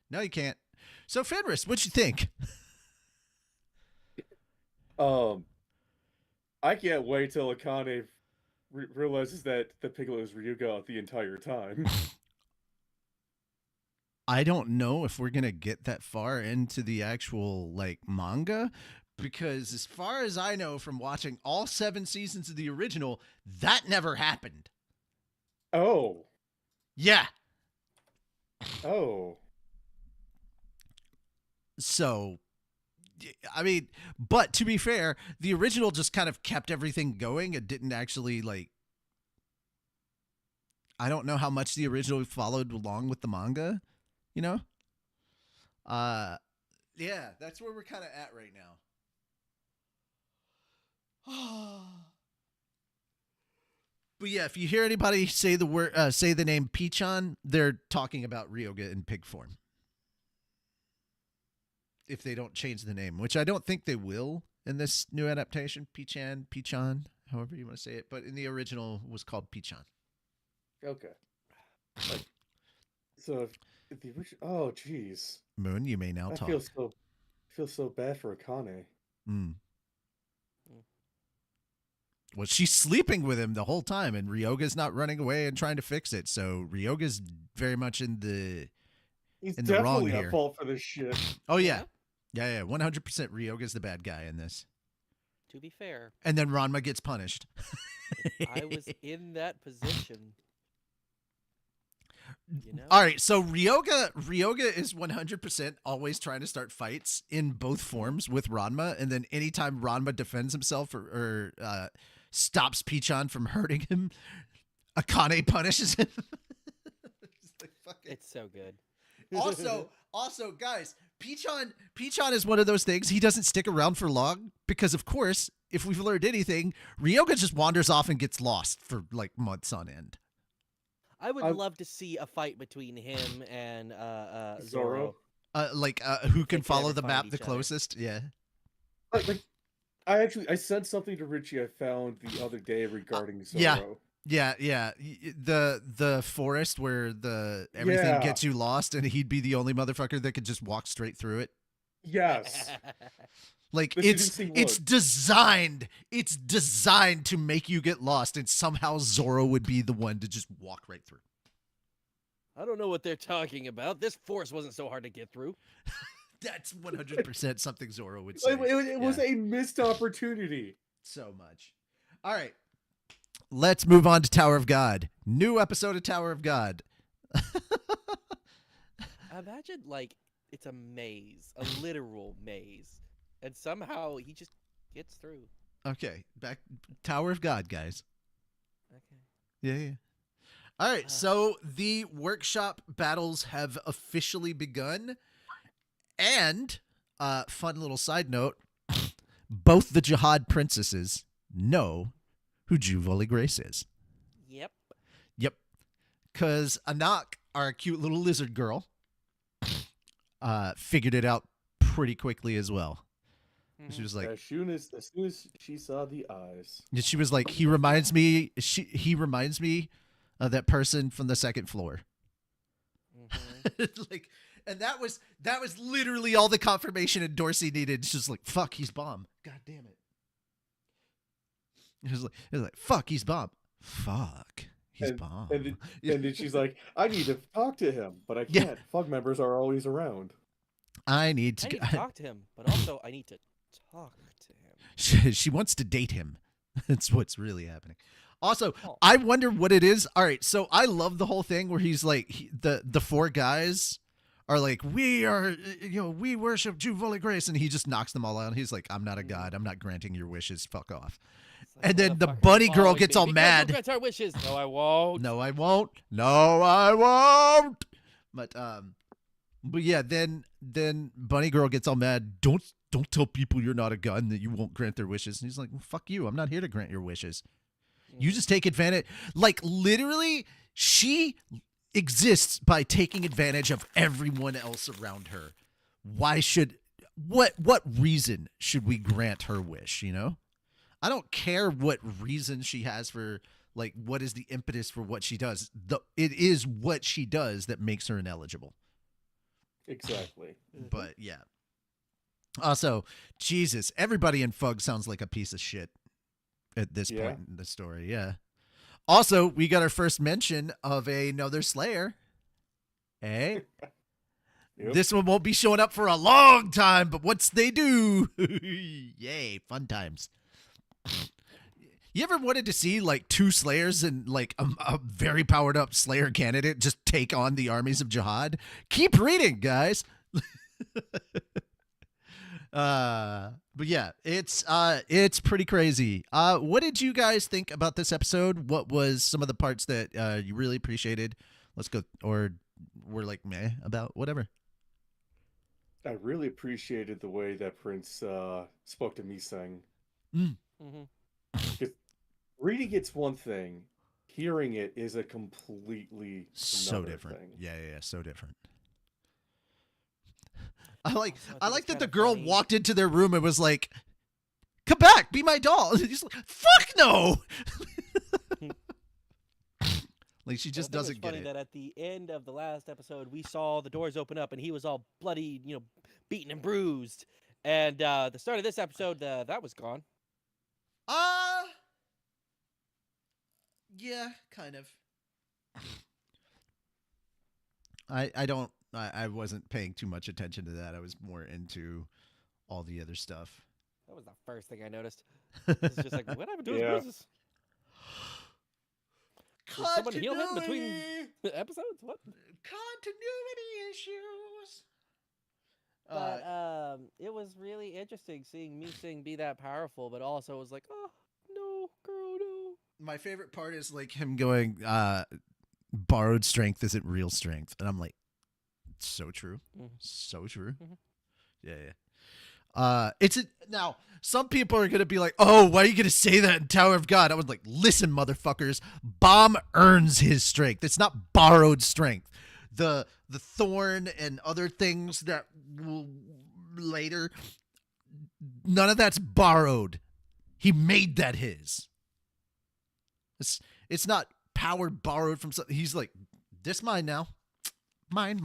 No, you can't. So, Fenris, what'd you think? I can't wait till Akane realizes that the piglet was Ryuga the entire time. I don't know if we're gonna get that far into the actual like manga, because as far as I know from watching all 7 seasons of the original, that never happened. Oh. Yeah. Oh. So, I mean, but to be fair, the original just kind of kept everything going. It didn't actually like. I don't know how much the original followed along with the manga, you know? Yeah, that's where we're kind of at right now. But yeah, if you hear anybody say the name P-chan, they're talking about Ryoga in pig form. If they don't change the name, which I don't think they will in this new adaptation. P-chan, however you want to say it. But in the original, it was called P-chan. Okay. So, if the original... Oh, jeez. Moon, you may now I talk. feel so bad for Akane. Well, she's sleeping with him the whole time, and Ryoga's not running away and trying to fix it. So Ryoga's very much in the He's in the wrong definitely here. at fault for this shit. Oh yeah, 100%. Ryoga's the bad guy in this. To be fair, And then Ranma gets punished. if I was in that position, You know? All right, so Ryoga is 100% always trying to start fights in both forms with Ranma, and then anytime Ranma defends himself or stops Pichon from hurting him, Akane punishes him. Like, fuck it. It's so good. Also, guys, Pichon is one of those things. He doesn't stick around for long because, of course, if we've learned anything, Ryoga just wanders off and gets lost for like months on end. I would love to see a fight between him and Zoro. Who can could follow ever the find map each the other. closest? Yeah. Like, I sent something to Richie I found the other day regarding Zoro. Yeah. The forest where everything gets you lost, and he'd be the only motherfucker that could just walk straight through it. Yes. Like The it's seducing designed to make you get lost, and somehow Zoro would be the one to just walk right through. I don't know what they're talking about. This forest wasn't so hard to get through. That's 100% something Zoro would say. It was a missed opportunity. So much. All right. Let's move on to Tower of God. New episode of Tower of God. Imagine, like, it's a maze, a literal maze. And somehow he just gets through. Okay. Back Tower of God, guys. Okay. Yeah. All right. So the workshop battles have officially begun. And, fun little side note, both the Jihad princesses know who Juvoli Grace is. Yep. Because Anak, our cute little lizard girl, figured it out pretty quickly as well. She was like, as soon as she saw the eyes, she was like, he reminds me of that person from the second floor. Mm-hmm. And that was literally all the confirmation and Dorsey needed. It's just like, fuck, he's bomb. God damn it. It was like, fuck, he's bomb. Fuck, he's bomb. And then she's like, I need to talk to him, but I can't. Fug members are always around. I need to talk to him, but also I need to talk to him. She wants to date him. That's what's really happening. Also, I wonder what it is. All right, so I love the whole thing where he's like, the four guys are like, we worship Juvoli Grace, and he just knocks them all out. He's like, I'm not a god. I'm not granting your wishes. Fuck off. Like, and then the bunny girl gets all mad. Grant our wishes. No, I won't. No, I won't. No, I won't. But yeah, then bunny girl gets all mad. Don't tell people you're not a god and that you won't grant their wishes. And he's like, well, fuck you. I'm not here to grant your wishes. You just take advantage. Like, literally, she exists by taking advantage of everyone else around her. What reason should we grant her wish, you know? I don't care what reason she has for, like, what is the impetus for what she does. It is what she does that makes her ineligible. Exactly. But, yeah. Also, Jesus, everybody in Fug sounds like a piece of shit at this point in the story, yeah. Also, we got our first mention of another Slayer. Hey? Yep. This one won't be showing up for a long time, but once they do, yay, fun times. You ever wanted to see, like, two Slayers and, like, a very powered up Slayer candidate just take on the armies of Jihad? Keep reading, guys. But yeah, it's pretty crazy. What did you guys think about this episode? What was some of the parts that you really appreciated? Let's go, or were like meh about, whatever. I really appreciated the way that Prince spoke to Misang. Because reading it's one thing, hearing it is a completely so different thing. Yeah, so different. I like that the girl walked into their room and was like, come back, be my doll. And he's like, fuck no. Like, she just doesn't get it. It's funny that at the end of the last episode, we saw the doors open up and he was all bloody, beaten and bruised. And the start of this episode, that was gone. Yeah, kind of. I wasn't paying too much attention to that. I was more into all the other stuff. That was the first thing I noticed. It's just like, what happened to his bruises? Did someone heal him between episodes? What? Continuity issues. But it was really interesting seeing Missing be that powerful, but also it was like, oh no, girl, no. My favorite part is like him going, borrowed strength isn't real strength. And I'm like, so true. So true. Yeah. Now, some people are going to be like, oh, why are you going to say that in Tower of God? I was like, listen, motherfuckers, Bomb earns his strength. It's not borrowed strength. The thorn and other things that will later, none of that's borrowed. He made that his. It's not power borrowed from something. He's like, this mine now. Mine.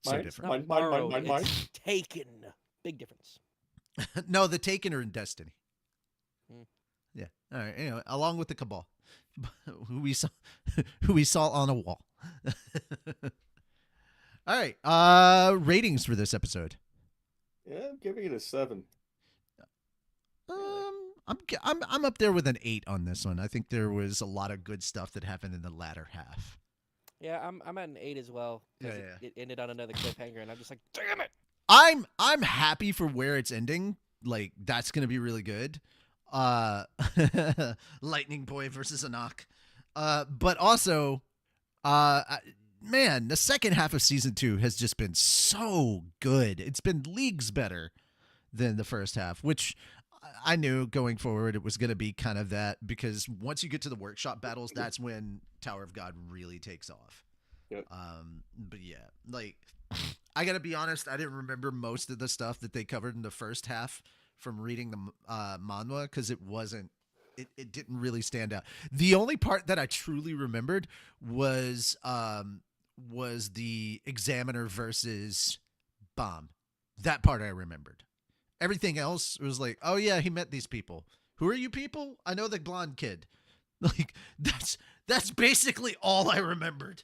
So different. Mine. It's taken. Big difference. No, the Taken are in Destiny. Yeah. All right. Anyway, along with the Cabal, who we saw on a wall. All right. Ratings for this episode. Yeah, I'm giving it a 7. I'm up there with an 8 on this one. I think there was a lot of good stuff that happened in the latter half. Yeah, I'm at an 8 as well. Yeah. It ended on another cliffhanger, and I'm just like, damn it. I'm happy for where it's ending. Like, that's gonna be really good. Lightning Boy versus Anak. But also, man, the second half of season 2 has just been so good. It's been leagues better than the first half, which I knew going forward it was going to be kind of that, because once you get to the workshop battles, that's when Tower of God really takes off. Yep. But yeah, like, I got to be honest, I didn't remember most of the stuff that they covered in the first half from reading the manhwa, because it didn't really stand out. The only part that I truly remembered was the Examiner versus Bomb. That part I remembered. Everything else was like, oh yeah, he met these people. Who are you people? I know the blonde kid. Like, that's basically all I remembered.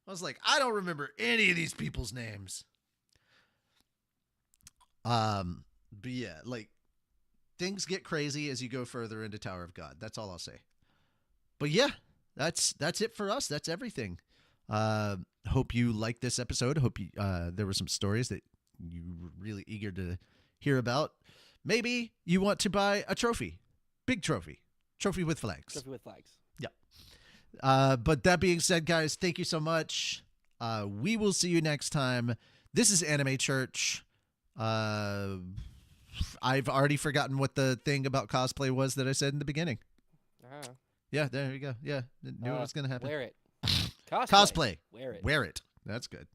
I was like, I don't remember any of these people's names. But yeah, like, things get crazy as you go further into Tower of God. That's all I'll say. But yeah, that's it for us. That's everything. Hope you liked this episode. Hope you there were some stories that you were really eager to hear about. Maybe you want to buy a trophy. Big trophy with flags. Trophy with flags. Yeah. But that being said, guys, thank you so much. We will see you next time. This is Anime Church. I've already forgotten what the thing about cosplay was that I said in the beginning. Yeah, there you go. Yeah, knew it was going to happen. Wear it. Cosplay. Wear it. That's good.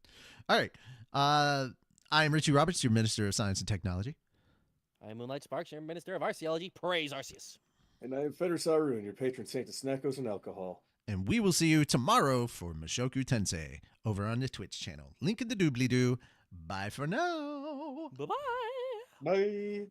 All right. I am Richie Roberts, your Minister of Science and Technology. I am Moonlight Sparks, your Minister of Arceology. Praise Arceus. And I am Feder Sarun, your patron saint of snackos and alcohol. And we will see you tomorrow for Mushoku Tensei over on the Twitch channel. Link in the doobly-doo. Bye for now. Bye-bye. Bye.